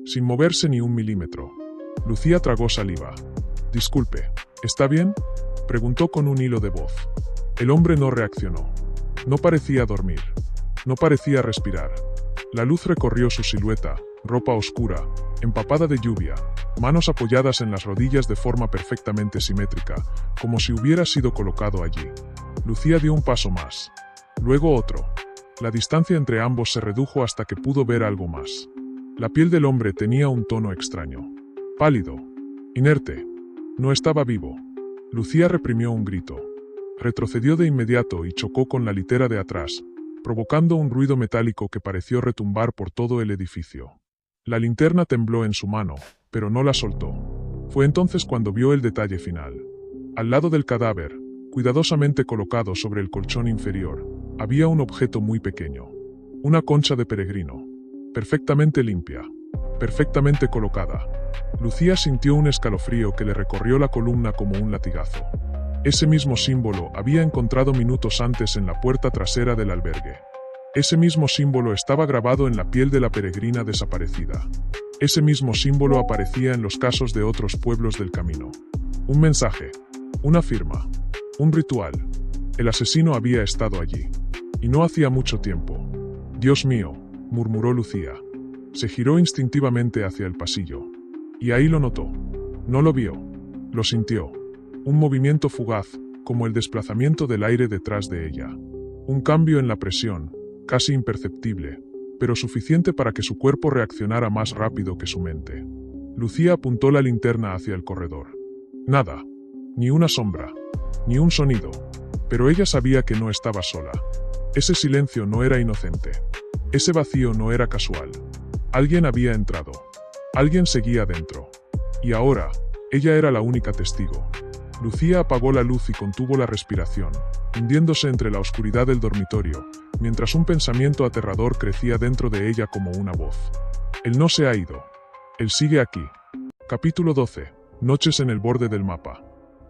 sin moverse ni un milímetro. Lucía tragó saliva. «Disculpe, ¿está bien?», preguntó con un hilo de voz. El hombre no reaccionó. No parecía dormir. No parecía respirar. La luz recorrió su silueta, ropa oscura, empapada de lluvia, manos apoyadas en las rodillas de forma perfectamente simétrica, como si hubiera sido colocado allí. Lucía dio un paso más. Luego otro. La distancia entre ambos se redujo hasta que pudo ver algo más. La piel del hombre tenía un tono extraño. Pálido. Inerte. No estaba vivo. Lucía reprimió un grito. Retrocedió de inmediato y chocó con la litera de atrás, provocando un ruido metálico que pareció retumbar por todo el edificio. La linterna tembló en su mano, pero no la soltó. Fue entonces cuando vio el detalle final. Al lado del cadáver, cuidadosamente colocado sobre el colchón inferior, había un objeto muy pequeño. Una concha de peregrino. Perfectamente limpia. Perfectamente colocada. Lucía sintió un escalofrío que le recorrió la columna como un latigazo. Ese mismo símbolo había encontrado minutos antes en la puerta trasera del albergue. Ese mismo símbolo estaba grabado en la piel de la peregrina desaparecida. Ese mismo símbolo aparecía en los casos de otros pueblos del camino. Un mensaje. Una firma. Un ritual. El asesino había estado allí. Y no hacía mucho tiempo. Dios mío, murmuró Lucía. Se giró instintivamente hacia el pasillo. Y ahí lo notó. No lo vio. Lo sintió. Un movimiento fugaz, como el desplazamiento del aire detrás de ella. Un cambio en la presión, casi imperceptible, pero suficiente para que su cuerpo reaccionara más rápido que su mente. Lucía apuntó la linterna hacia el corredor. Nada. Ni una sombra. Ni un sonido. Pero ella sabía que no estaba sola. Ese silencio no era inocente. Ese vacío no era casual. Alguien había entrado. Alguien seguía dentro. Y ahora, ella era la única testigo. Lucía apagó la luz y contuvo la respiración, hundiéndose entre la oscuridad del dormitorio, mientras un pensamiento aterrador crecía dentro de ella como una voz. Él no se ha ido. Él sigue aquí. Capítulo 12. Noches en el borde del mapa.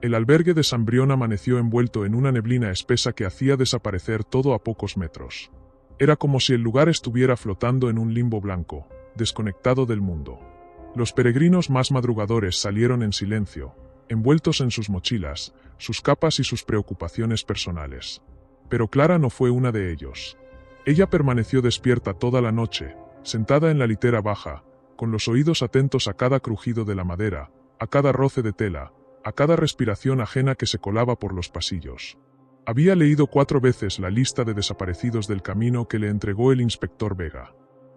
El albergue de San Brión amaneció envuelto en una neblina espesa que hacía desaparecer todo a pocos metros. Era como si el lugar estuviera flotando en un limbo blanco, desconectado del mundo. Los peregrinos más madrugadores salieron en silencio, envueltos en sus mochilas, sus capas y sus preocupaciones personales. Pero Clara no fue una de ellos. Ella permaneció despierta toda la noche, sentada en la litera baja, con los oídos atentos a cada crujido de la madera, a cada roce de tela, a cada respiración ajena que se colaba por los pasillos. Había leído 4 veces la lista de desaparecidos del camino que le entregó el inspector Vega.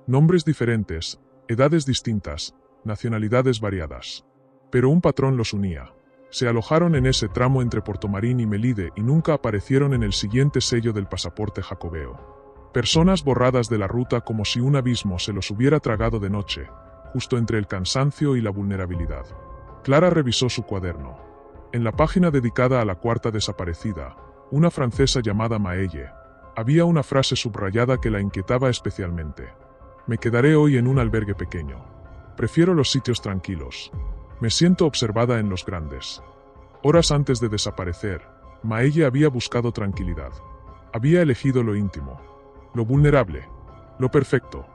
Nombres diferentes, edades distintas, nacionalidades variadas. Pero un patrón los unía. Se alojaron en ese tramo entre Portomarín y Melide y nunca aparecieron en el siguiente sello del pasaporte jacobeo. Personas borradas de la ruta como si un abismo se los hubiera tragado de noche, justo entre el cansancio y la vulnerabilidad. Clara revisó su cuaderno. En la página dedicada a la 4ª desaparecida, una francesa llamada Maelle, había una frase subrayada que la inquietaba especialmente. Me quedaré hoy en un albergue pequeño. Prefiero los sitios tranquilos. Me siento observada en los grandes. Horas antes de desaparecer, Maelle había buscado tranquilidad. Había elegido lo íntimo, lo vulnerable, lo perfecto.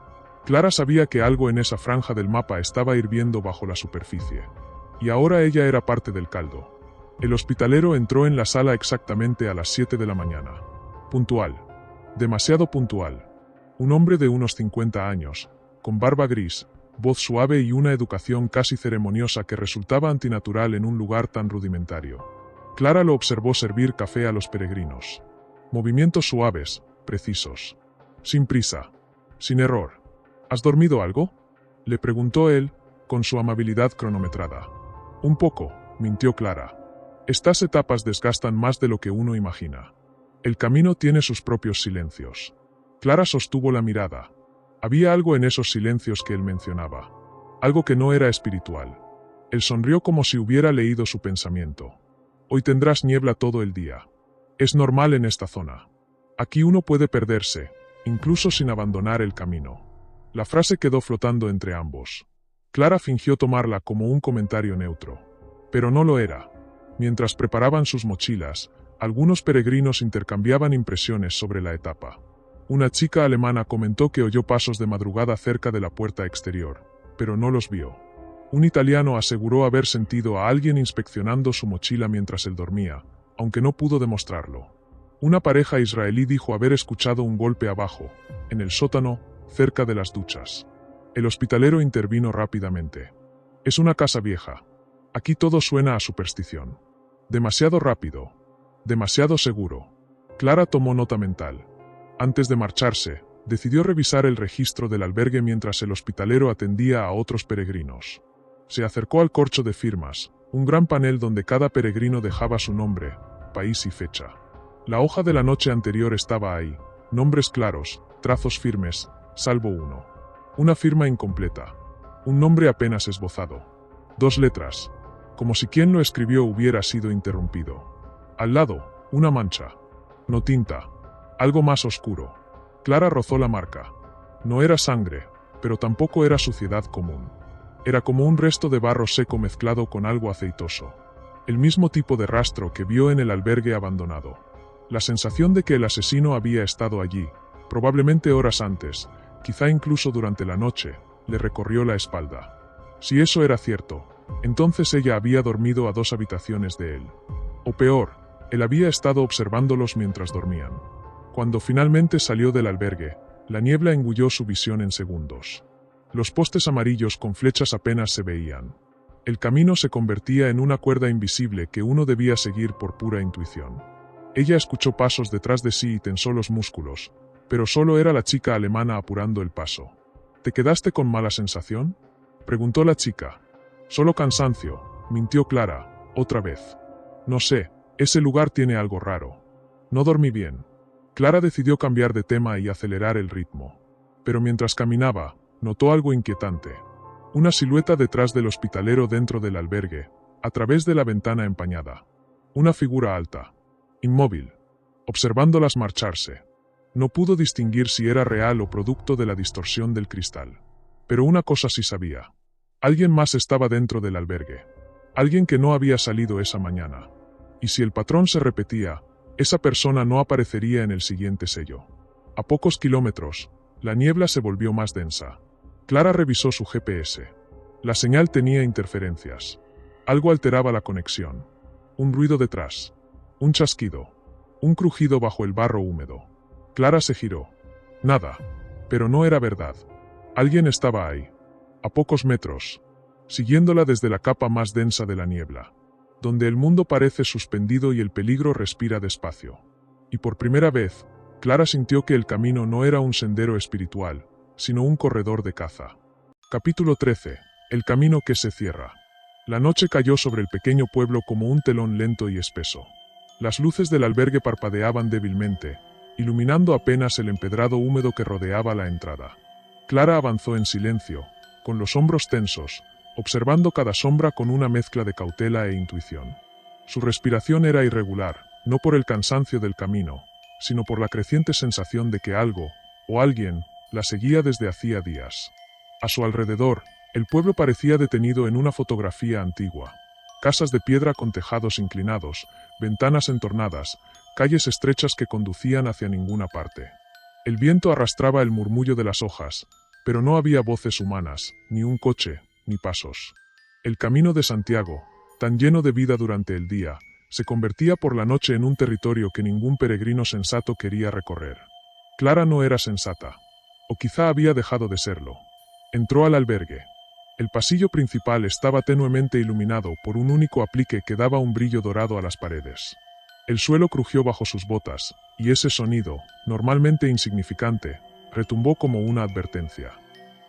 Clara sabía que algo en esa franja del mapa estaba hirviendo bajo la superficie. Y ahora ella era parte del caldo. El hospitalero entró en la sala exactamente a las 7 de la mañana. Puntual. Demasiado puntual. Un hombre de unos 50 años, con barba gris, voz suave y una educación casi ceremoniosa que resultaba antinatural en un lugar tan rudimentario. Clara lo observó servir café a los peregrinos. Movimientos suaves, precisos. Sin prisa. Sin error. ¿Has dormido algo?, le preguntó él, con su amabilidad cronometrada. Un poco, mintió Clara. Estas etapas desgastan más de lo que uno imagina. El camino tiene sus propios silencios. Clara sostuvo la mirada. Había algo en esos silencios que él mencionaba. Algo que no era espiritual. Él sonrió como si hubiera leído su pensamiento. Hoy tendrás niebla todo el día. Es normal en esta zona. Aquí uno puede perderse, incluso sin abandonar el camino. La frase quedó flotando entre ambos. Clara fingió tomarla como un comentario neutro. Pero no lo era. Mientras preparaban sus mochilas, algunos peregrinos intercambiaban impresiones sobre la etapa. Una chica alemana comentó que oyó pasos de madrugada cerca de la puerta exterior, pero no los vio. Un italiano aseguró haber sentido a alguien inspeccionando su mochila mientras él dormía, aunque no pudo demostrarlo. Una pareja israelí dijo haber escuchado un golpe abajo, en el sótano, cerca de las duchas. El hospitalero intervino rápidamente. Es una casa vieja. Aquí todo suena a superstición. Demasiado rápido. Demasiado seguro. Clara tomó nota mental. Antes de marcharse, decidió revisar el registro del albergue mientras el hospitalero atendía a otros peregrinos. Se acercó al corcho de firmas, un gran panel donde cada peregrino dejaba su nombre, país y fecha. La hoja de la noche anterior estaba ahí, nombres claros, trazos firmes, salvo uno. Una firma incompleta. Un nombre apenas esbozado. 2 letras. Como si quien lo escribió hubiera sido interrumpido. Al lado, una mancha. No tinta. Algo más oscuro. Clara rozó la marca. No era sangre, pero tampoco era suciedad común. Era como un resto de barro seco mezclado con algo aceitoso. El mismo tipo de rastro que vio en el albergue abandonado. La sensación de que el asesino había estado allí, probablemente horas antes, quizá incluso durante la noche, le recorrió la espalda. Si eso era cierto, entonces ella había dormido a 2 habitaciones de él. O peor, él había estado observándolos mientras dormían. Cuando finalmente salió del albergue, la niebla engulló su visión en segundos. Los postes amarillos con flechas apenas se veían. El camino se convertía en una cuerda invisible que uno debía seguir por pura intuición. Ella escuchó pasos detrás de sí y tensó los músculos, pero solo era la chica alemana apurando el paso. ¿Te quedaste con mala sensación?, preguntó la chica. Solo cansancio, mintió Clara, otra vez. No sé, ese lugar tiene algo raro. No dormí bien. Clara decidió cambiar de tema y acelerar el ritmo. Pero mientras caminaba, notó algo inquietante. Una silueta detrás del hospitalero dentro del albergue, a través de la ventana empañada. Una figura alta, inmóvil, observándolas marcharse. No pudo distinguir si era real o producto de la distorsión del cristal. Pero una cosa sí sabía. Alguien más estaba dentro del albergue. Alguien que no había salido esa mañana. Y si el patrón se repetía, esa persona no aparecería en el siguiente sello. A pocos kilómetros, la niebla se volvió más densa. Clara revisó su GPS. La señal tenía interferencias. Algo alteraba la conexión. Un ruido detrás. Un chasquido. Un crujido bajo el barro húmedo. Clara se giró. Nada. Pero no era verdad. Alguien estaba ahí. A pocos metros. Siguiéndola desde la capa más densa de la niebla. Donde el mundo parece suspendido y el peligro respira despacio. Y por primera vez, Clara sintió que el camino no era un sendero espiritual, sino un corredor de caza. Capítulo 13. El camino que se cierra. La noche cayó sobre el pequeño pueblo como un telón lento y espeso. Las luces del albergue parpadeaban débilmente, iluminando apenas el empedrado húmedo que rodeaba la entrada. Clara avanzó en silencio, con los hombros tensos, observando cada sombra con una mezcla de cautela e intuición. Su respiración era irregular, no por el cansancio del camino, sino por la creciente sensación de que algo, o alguien, la seguía desde hacía días. A su alrededor, el pueblo parecía detenido en una fotografía antigua. Casas de piedra con tejados inclinados, ventanas entornadas, calles estrechas que conducían hacia ninguna parte. El viento arrastraba el murmullo de las hojas, pero no había voces humanas, ni un coche, ni pasos. El camino de Santiago, tan lleno de vida durante el día, se convertía por la noche en un territorio que ningún peregrino sensato quería recorrer. Clara no era sensata. O quizá había dejado de serlo. Entró al albergue. El pasillo principal estaba tenuemente iluminado por un único aplique que daba un brillo dorado a las paredes. El suelo crujió bajo sus botas, y ese sonido, normalmente insignificante, retumbó como una advertencia.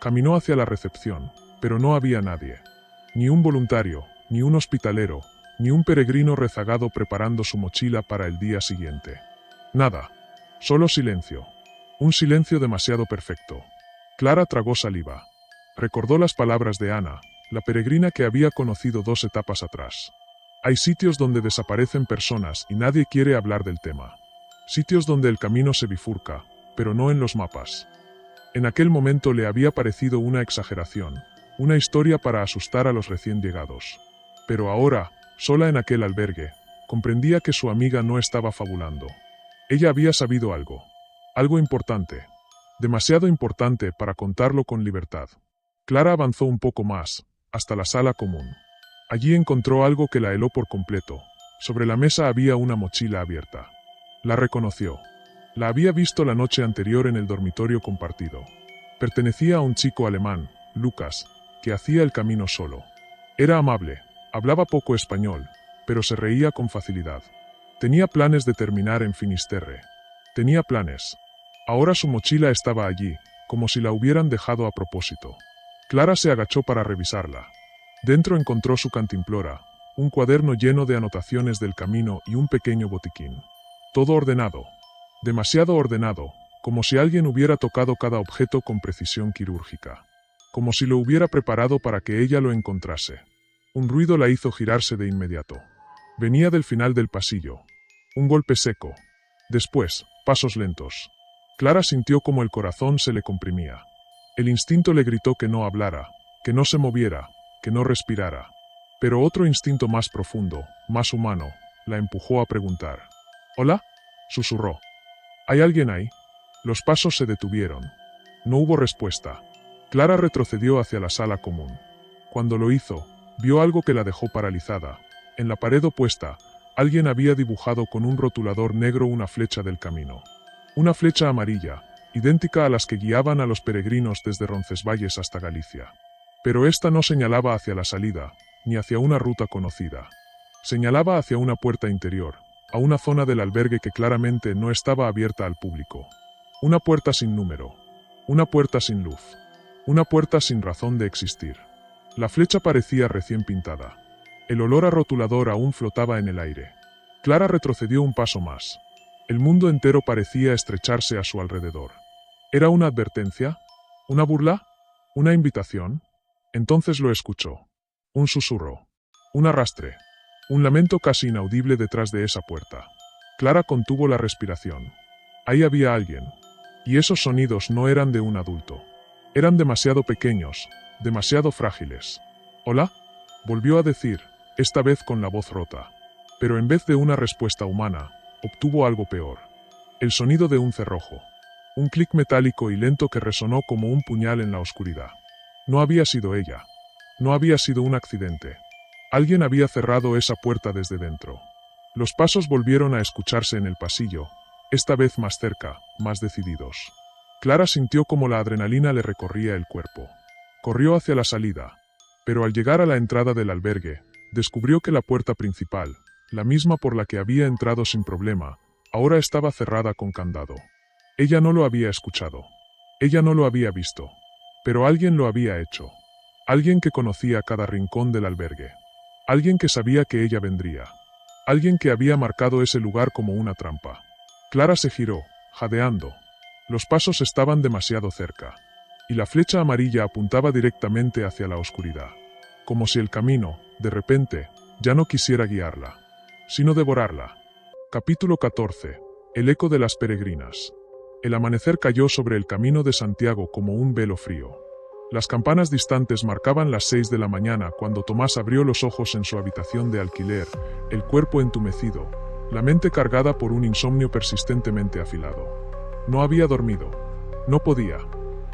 Caminó hacia la recepción, pero no había nadie. Ni un voluntario, ni un hospitalero, ni un peregrino rezagado preparando su mochila para el día siguiente. Nada. Solo silencio. Un silencio demasiado perfecto. Clara tragó saliva. Recordó las palabras de Ana, la peregrina que había conocido 2 etapas atrás. Hay sitios donde desaparecen personas y nadie quiere hablar del tema. Sitios donde el camino se bifurca, pero no en los mapas. En aquel momento le había parecido una exageración, una historia para asustar a los recién llegados. Pero ahora, sola en aquel albergue, comprendía que su amiga no estaba fabulando. Ella había sabido algo. Algo importante. Demasiado importante para contarlo con libertad. Clara avanzó un poco más, hasta la sala común. Allí encontró algo que la heló por completo. Sobre la mesa había una mochila abierta. La reconoció. La había visto la noche anterior en el dormitorio compartido. Pertenecía a un chico alemán, Lucas, que hacía el camino solo. Era amable, hablaba poco español, pero se reía con facilidad. Tenía planes de terminar en Finisterre. Tenía planes. Ahora su mochila estaba allí, como si la hubieran dejado a propósito. Clara se agachó para revisarla. Dentro encontró su cantimplora, un cuaderno lleno de anotaciones del camino y un pequeño botiquín. Todo ordenado. Demasiado ordenado, como si alguien hubiera tocado cada objeto con precisión quirúrgica. Como si lo hubiera preparado para que ella lo encontrase. Un ruido la hizo girarse de inmediato. Venía del final del pasillo. Un golpe seco. Después, pasos lentos. Clara sintió como el corazón se le comprimía. El instinto le gritó que no hablara, que no se moviera, que no respirara. Pero otro instinto más profundo, más humano, la empujó a preguntar. «¿Hola?», susurró. «¿Hay alguien ahí?». Los pasos se detuvieron. No hubo respuesta. Clara retrocedió hacia la sala común. Cuando lo hizo, vio algo que la dejó paralizada. En la pared opuesta, alguien había dibujado con un rotulador negro una flecha del camino. Una flecha amarilla, idéntica a las que guiaban a los peregrinos desde Roncesvalles hasta Galicia. Pero esta no señalaba hacia la salida, ni hacia una ruta conocida. Señalaba hacia una puerta interior, a una zona del albergue que claramente no estaba abierta al público. Una puerta sin número. Una puerta sin luz. Una puerta sin razón de existir. La flecha parecía recién pintada. El olor a rotulador aún flotaba en el aire. Clara retrocedió un paso más. El mundo entero parecía estrecharse a su alrededor. ¿Era una advertencia? ¿Una burla? ¿Una invitación? Entonces lo escuchó. Un susurro. Un arrastre. Un lamento casi inaudible detrás de esa puerta. Clara contuvo la respiración. Ahí había alguien. Y esos sonidos no eran de un adulto. Eran demasiado pequeños, demasiado frágiles. «¿Hola?», volvió a decir, esta vez con la voz rota. Pero en vez de una respuesta humana, obtuvo algo peor. El sonido de un cerrojo. Un clic metálico y lento que resonó como un puñal en la oscuridad. No había sido ella. No había sido un accidente. Alguien había cerrado esa puerta desde dentro. Los pasos volvieron a escucharse en el pasillo, esta vez más cerca, más decididos. Clara sintió como la adrenalina le recorría el cuerpo. Corrió hacia la salida, pero al llegar a la entrada del albergue, descubrió que la puerta principal, la misma por la que había entrado sin problema, ahora estaba cerrada con candado. Ella no lo había escuchado. Ella no lo había visto. Pero alguien lo había hecho. Alguien que conocía cada rincón del albergue. Alguien que sabía que ella vendría. Alguien que había marcado ese lugar como una trampa. Clara se giró, jadeando. Los pasos estaban demasiado cerca. Y la flecha amarilla apuntaba directamente hacia la oscuridad. Como si el camino, de repente, ya no quisiera guiarla, sino devorarla. Capítulo 14. El eco de las peregrinas. El amanecer cayó sobre el camino de Santiago como un velo frío. Las campanas distantes marcaban las 6 de la mañana cuando Tomás abrió los ojos en su habitación de alquiler, el cuerpo entumecido, la mente cargada por un insomnio persistentemente afilado. No había dormido. No podía.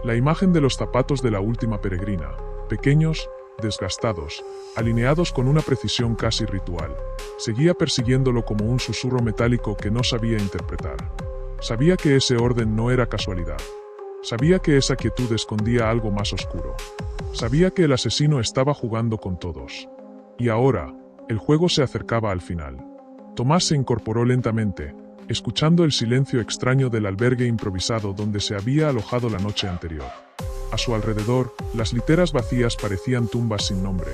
La imagen de los zapatos de la última peregrina, pequeños, desgastados, alineados con una precisión casi ritual, seguía persiguiéndolo como un susurro metálico que no sabía interpretar. Sabía que ese orden no era casualidad. Sabía que esa quietud escondía algo más oscuro. Sabía que el asesino estaba jugando con todos. Y ahora, el juego se acercaba al final. Tomás se incorporó lentamente, escuchando el silencio extraño del albergue improvisado donde se había alojado la noche anterior. A su alrededor, las literas vacías parecían tumbas sin nombre.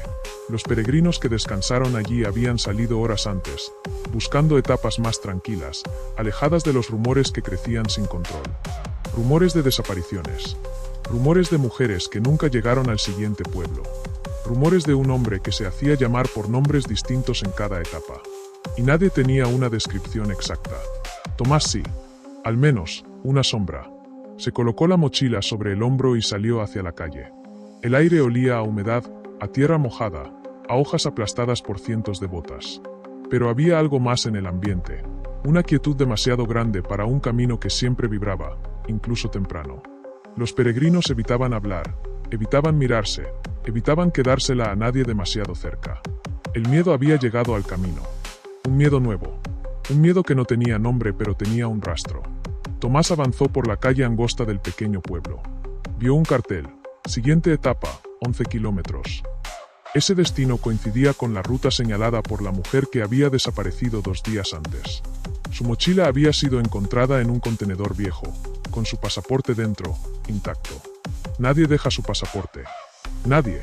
Los peregrinos que descansaron allí habían salido horas antes, buscando etapas más tranquilas, alejadas de los rumores que crecían sin control. Rumores de desapariciones. Rumores de mujeres que nunca llegaron al siguiente pueblo. Rumores de un hombre que se hacía llamar por nombres distintos en cada etapa. Y nadie tenía una descripción exacta. Tomás sí. Al menos, una sombra. Se colocó la mochila sobre el hombro y salió hacia la calle. El aire olía a humedad, a tierra mojada, a hojas aplastadas por cientos de botas. Pero había algo más en el ambiente, una quietud demasiado grande para un camino que siempre vibraba, incluso temprano. Los peregrinos evitaban hablar, evitaban mirarse, evitaban quedársela a nadie demasiado cerca. El miedo había llegado al camino. Un miedo nuevo. Un miedo que no tenía nombre pero tenía un rastro. Tomás avanzó por la calle angosta del pequeño pueblo. Vio un cartel. Siguiente etapa, 11 kilómetros. Ese destino coincidía con la ruta señalada por la mujer que había desaparecido 2 días antes. Su mochila había sido encontrada en un contenedor viejo, con su pasaporte dentro, intacto. Nadie deja su pasaporte. Nadie.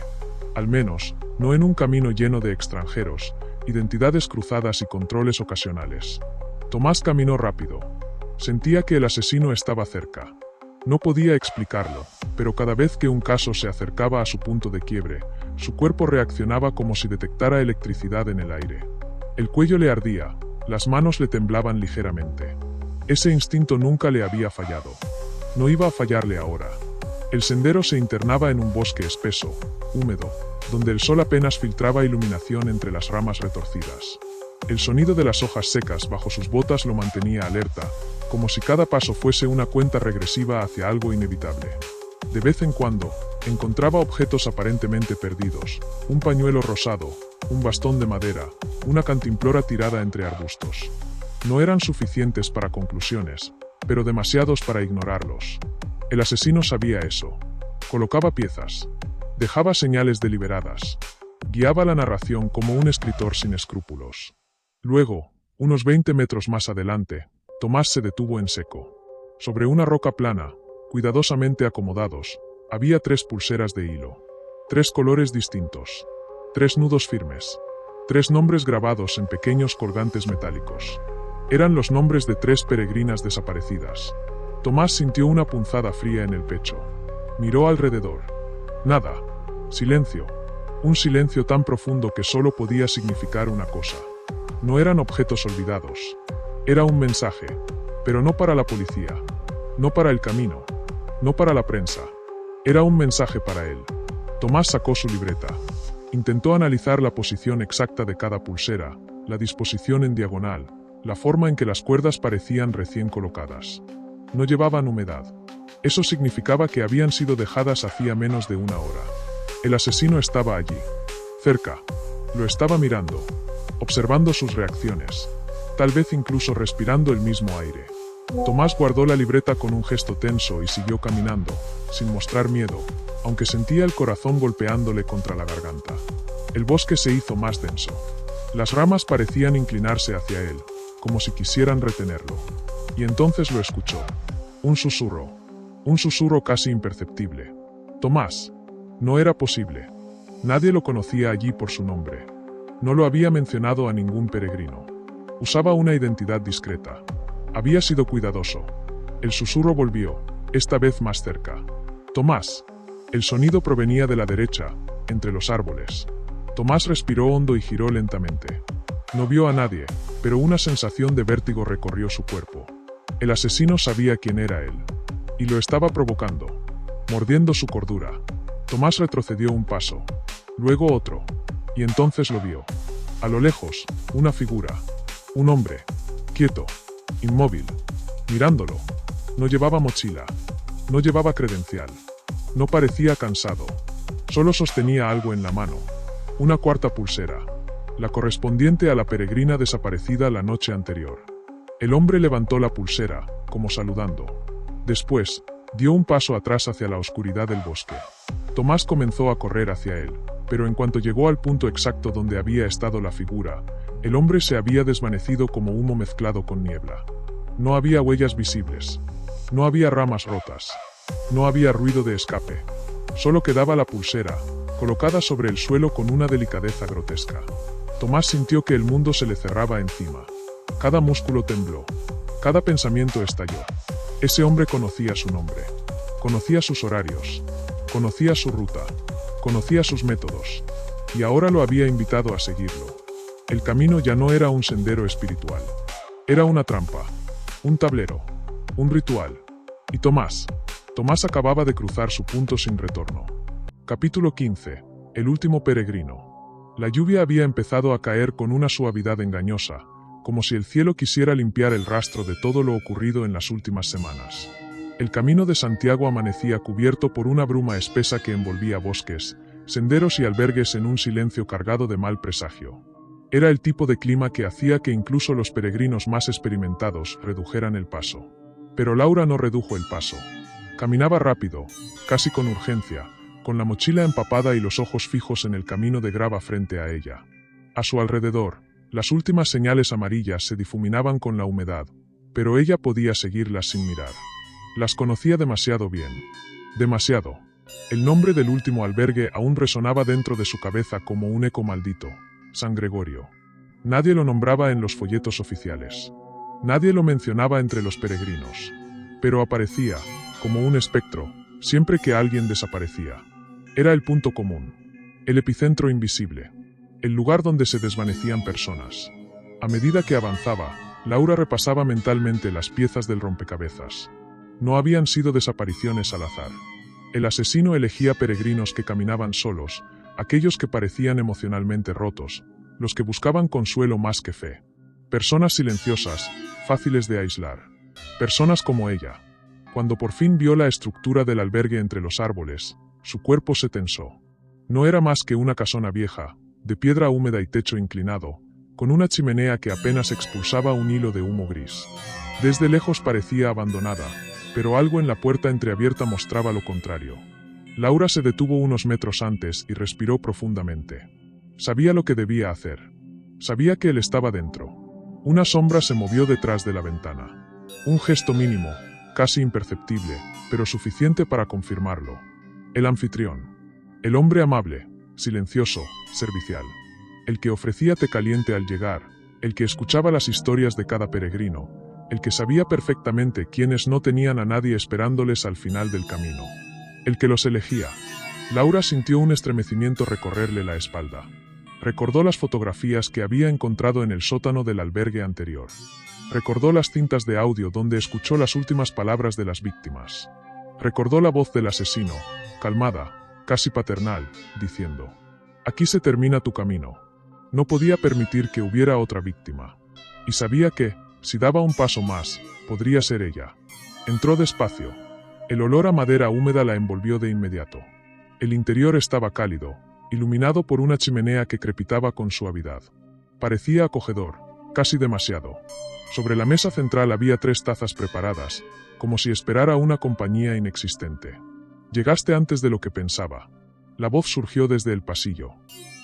Al menos, no en un camino lleno de extranjeros, identidades cruzadas y controles ocasionales. Tomás caminó rápido. Sentía que el asesino estaba cerca. No podía explicarlo, pero cada vez que un caso se acercaba a su punto de quiebre, su cuerpo reaccionaba como si detectara electricidad en el aire. El cuello le ardía, las manos le temblaban ligeramente. Ese instinto nunca le había fallado. No iba a fallarle ahora. El sendero se internaba en un bosque espeso, húmedo, donde el sol apenas filtraba iluminación entre las ramas retorcidas. El sonido de las hojas secas bajo sus botas lo mantenía alerta, como si cada paso fuese una cuenta regresiva hacia algo inevitable. De vez en cuando, encontraba objetos aparentemente perdidos, un pañuelo rosado, un bastón de madera, una cantimplora tirada entre arbustos. No eran suficientes para conclusiones, pero demasiados para ignorarlos. El asesino sabía eso. Colocaba piezas. Dejaba señales deliberadas. Guiaba la narración como un escritor sin escrúpulos. Luego, unos 20 metros más adelante, Tomás se detuvo en seco. Sobre una roca plana, cuidadosamente acomodados, había 3 pulseras de hilo. 3 colores distintos. 3 nudos firmes. 3 nombres grabados en pequeños colgantes metálicos. Eran los nombres de 3 peregrinas desaparecidas. Tomás sintió una punzada fría en el pecho. Miró alrededor. Nada. Silencio. Un silencio tan profundo que solo podía significar una cosa. No eran objetos olvidados. Era un mensaje, pero no para la policía, no para el camino, no para la prensa. Era un mensaje para él. Tomás sacó su libreta. Intentó analizar la posición exacta de cada pulsera, la disposición en diagonal, la forma en que las cuerdas parecían recién colocadas. No llevaban humedad. Eso significaba que habían sido dejadas hacía menos de una hora. El asesino estaba allí, cerca. Lo estaba mirando, observando sus reacciones, tal vez incluso respirando el mismo aire. Tomás guardó la libreta con un gesto tenso y siguió caminando, sin mostrar miedo, aunque sentía el corazón golpeándole contra la garganta. El bosque se hizo más denso. Las ramas parecían inclinarse hacia él, como si quisieran retenerlo. Y entonces lo escuchó. Un susurro casi imperceptible. Tomás. No era posible. Nadie lo conocía allí por su nombre. No lo había mencionado a ningún peregrino. Usaba una identidad discreta. Había sido cuidadoso. El susurro volvió, esta vez más cerca. Tomás. El sonido provenía de la derecha, entre los árboles. Tomás respiró hondo y giró lentamente. No vio a nadie, pero una sensación de vértigo recorrió su cuerpo. El asesino sabía quién era él. Y lo estaba provocando, mordiendo su cordura. Tomás retrocedió un paso, luego otro, y entonces lo vio. A lo lejos, una figura. Un hombre, quieto, inmóvil, mirándolo. No llevaba mochila, no llevaba credencial, no parecía cansado. Solo sostenía algo en la mano. Una cuarta pulsera, la correspondiente a la peregrina desaparecida la noche anterior. El hombre levantó la pulsera, como saludando. Después, dio un paso atrás hacia la oscuridad del bosque. Tomás comenzó a correr hacia él, pero en cuanto llegó al punto exacto donde había estado la figura, el hombre se había desvanecido como humo mezclado con niebla. No había huellas visibles. No había ramas rotas. No había ruido de escape. Solo quedaba la pulsera, colocada sobre el suelo con una delicadeza grotesca. Tomás sintió que el mundo se le cerraba encima. Cada músculo tembló. Cada pensamiento estalló. Ese hombre conocía su nombre. Conocía sus horarios. Conocía su ruta. Conocía sus métodos. Y ahora lo había invitado a seguirlo. El camino ya no era un sendero espiritual. Era una trampa. Un tablero. Un ritual. Y Tomás acababa de cruzar su punto sin retorno. Capítulo 15. El último peregrino. La lluvia había empezado a caer con una suavidad engañosa, como si el cielo quisiera limpiar el rastro de todo lo ocurrido en las últimas semanas. El camino de Santiago amanecía cubierto por una bruma espesa que envolvía bosques, senderos y albergues en un silencio cargado de mal presagio. Era el tipo de clima que hacía que incluso los peregrinos más experimentados redujeran el paso. Pero Laura no redujo el paso. Caminaba rápido, casi con urgencia, con la mochila empapada y los ojos fijos en el camino de grava frente a ella. A su alrededor, las últimas señales amarillas se difuminaban con la humedad, pero ella podía seguirlas sin mirar. Las conocía demasiado bien. Demasiado. El nombre del último albergue aún resonaba dentro de su cabeza como un eco maldito. San Gregorio. Nadie lo nombraba en los folletos oficiales. Nadie lo mencionaba entre los peregrinos. Pero aparecía, como un espectro, siempre que alguien desaparecía. Era el punto común. El epicentro invisible. El lugar donde se desvanecían personas. A medida que avanzaba, Laura repasaba mentalmente las piezas del rompecabezas. No habían sido desapariciones al azar. El asesino elegía peregrinos que caminaban solos, aquellos que parecían emocionalmente rotos, los que buscaban consuelo más que fe. Personas silenciosas, fáciles de aislar. Personas como ella. Cuando por fin vio la estructura del albergue entre los árboles, su cuerpo se tensó. No era más que una casona vieja, de piedra húmeda y techo inclinado, con una chimenea que apenas expulsaba un hilo de humo gris. Desde lejos parecía abandonada, pero algo en la puerta entreabierta mostraba lo contrario. Laura se detuvo unos metros antes y respiró profundamente. Sabía lo que debía hacer. Sabía que él estaba dentro. Una sombra se movió detrás de la ventana. Un gesto mínimo, casi imperceptible, pero suficiente para confirmarlo. El anfitrión. El hombre amable, silencioso, servicial. El que ofrecía té caliente al llegar, el que escuchaba las historias de cada peregrino, el que sabía perfectamente quiénes no tenían a nadie esperándoles al final del camino. El que los elegía. Laura sintió un estremecimiento recorrerle la espalda. Recordó las fotografías que había encontrado en el sótano del albergue anterior. Recordó las cintas de audio donde escuchó las últimas palabras de las víctimas. Recordó la voz del asesino, calmada, casi paternal, diciendo: «Aquí se termina tu camino». No podía permitir que hubiera otra víctima. Y sabía que, si daba un paso más, podría ser ella. Entró despacio. El olor a madera húmeda la envolvió de inmediato. El interior estaba cálido, iluminado por una chimenea que crepitaba con suavidad. Parecía acogedor, casi demasiado. Sobre la mesa central había 3 tazas preparadas, como si esperara una compañía inexistente. «Llegaste antes de lo que pensaba». La voz surgió desde el pasillo.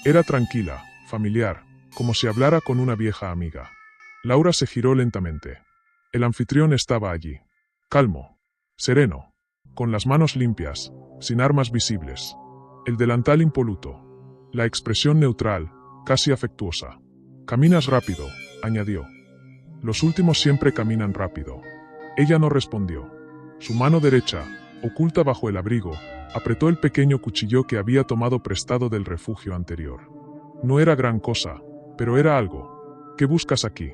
Era tranquila, familiar, como si hablara con una vieja amiga. Laura se giró lentamente. El anfitrión estaba allí. Calmo, sereno, con las manos limpias, sin armas visibles. El delantal impoluto. La expresión neutral, casi afectuosa. «Caminas rápido», añadió. «Los últimos siempre caminan rápido». Ella no respondió. Su mano derecha, oculta bajo el abrigo, apretó el pequeño cuchillo que había tomado prestado del refugio anterior. No era gran cosa, pero era algo. «¿Qué buscas aquí?»,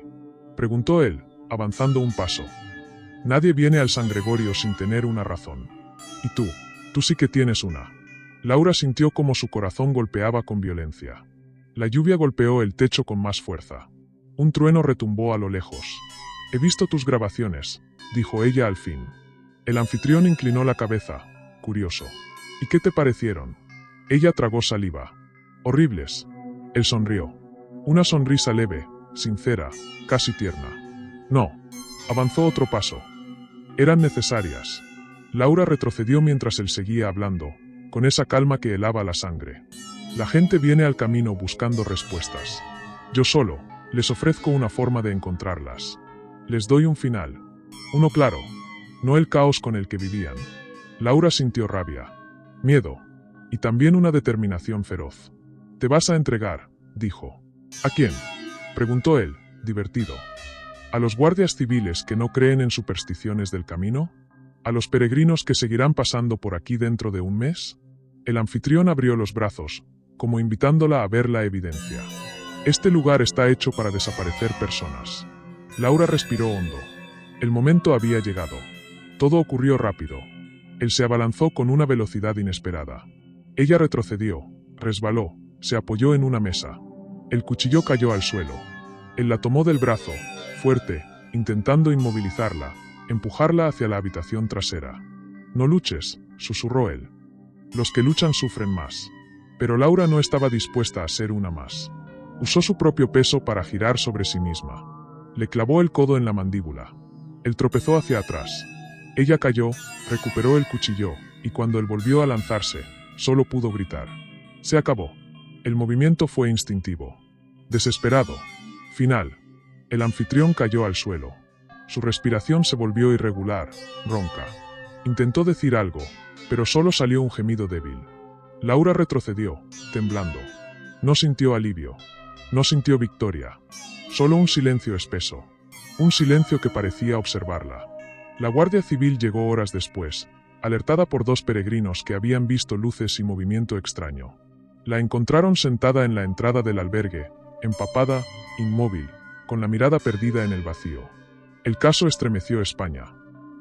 preguntó él, avanzando un paso. «Nadie viene al San Gregorio sin tener una razón. Y tú sí que tienes una». Laura sintió como su corazón golpeaba con violencia. La lluvia golpeó el techo con más fuerza. Un trueno retumbó a lo lejos. «He visto tus grabaciones», dijo ella al fin. El anfitrión inclinó la cabeza, curioso. «¿Y qué te parecieron?». Ella tragó saliva. «Horribles». Él sonrió. Una sonrisa leve, sincera, casi tierna. «No». Avanzó otro paso. «Eran necesarias». Laura retrocedió mientras él seguía hablando, con esa calma que helaba la sangre. «La gente viene al camino buscando respuestas. Yo solo les ofrezco una forma de encontrarlas. Les doy un final. Uno claro. No el caos con el que vivían». Laura sintió rabia, miedo, y también una determinación feroz. «Te vas a entregar», dijo. «¿A quién?», preguntó él, divertido. «¿A los guardias civiles que no creen en supersticiones del camino? ¿A los peregrinos que seguirán pasando por aquí dentro de un mes?». El anfitrión abrió los brazos, como invitándola a ver la evidencia. «Este lugar está hecho para desaparecer personas». Laura respiró hondo. El momento había llegado. Todo ocurrió rápido. Él se abalanzó con una velocidad inesperada. Ella retrocedió, resbaló, se apoyó en una mesa. El cuchillo cayó al suelo. Él la tomó del brazo, fuerte, intentando inmovilizarla, empujarla hacia la habitación trasera. «No luches», susurró él. «Los que luchan sufren más». Pero Laura no estaba dispuesta a ser una más. Usó su propio peso para girar sobre sí misma. Le clavó el codo en la mandíbula. Él tropezó hacia atrás. Ella cayó, recuperó el cuchillo, y cuando él volvió a lanzarse, solo pudo gritar. Se acabó. El movimiento fue instintivo. Desesperado. Final. El anfitrión cayó al suelo. Su respiración se volvió irregular, ronca. Intentó decir algo, pero solo salió un gemido débil. Laura retrocedió, temblando. No sintió alivio. No sintió victoria. Solo un silencio espeso. Un silencio que parecía observarla. La Guardia Civil llegó horas después, alertada por dos peregrinos que habían visto luces y movimiento extraño. La encontraron sentada en la entrada del albergue, empapada, inmóvil, con la mirada perdida en el vacío. El caso estremeció España.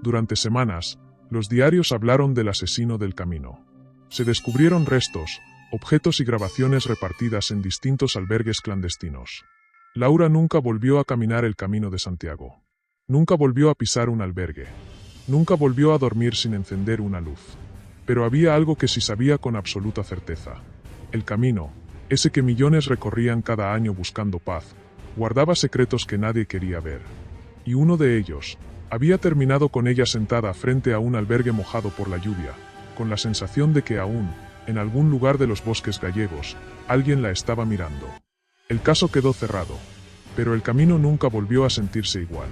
Durante semanas, los diarios hablaron del asesino del camino. Se descubrieron restos, objetos y grabaciones repartidas en distintos albergues clandestinos. Laura nunca volvió a caminar el Camino de Santiago. Nunca volvió a pisar un albergue. Nunca volvió a dormir sin encender una luz. Pero había algo que sí sabía con absoluta certeza. El camino, ese que millones recorrían cada año buscando paz, guardaba secretos que nadie quería ver. Y uno de ellos había terminado con ella sentada frente a un albergue mojado por la lluvia, con la sensación de que aún, en algún lugar de los bosques gallegos, alguien la estaba mirando. El caso quedó cerrado, pero el camino nunca volvió a sentirse igual.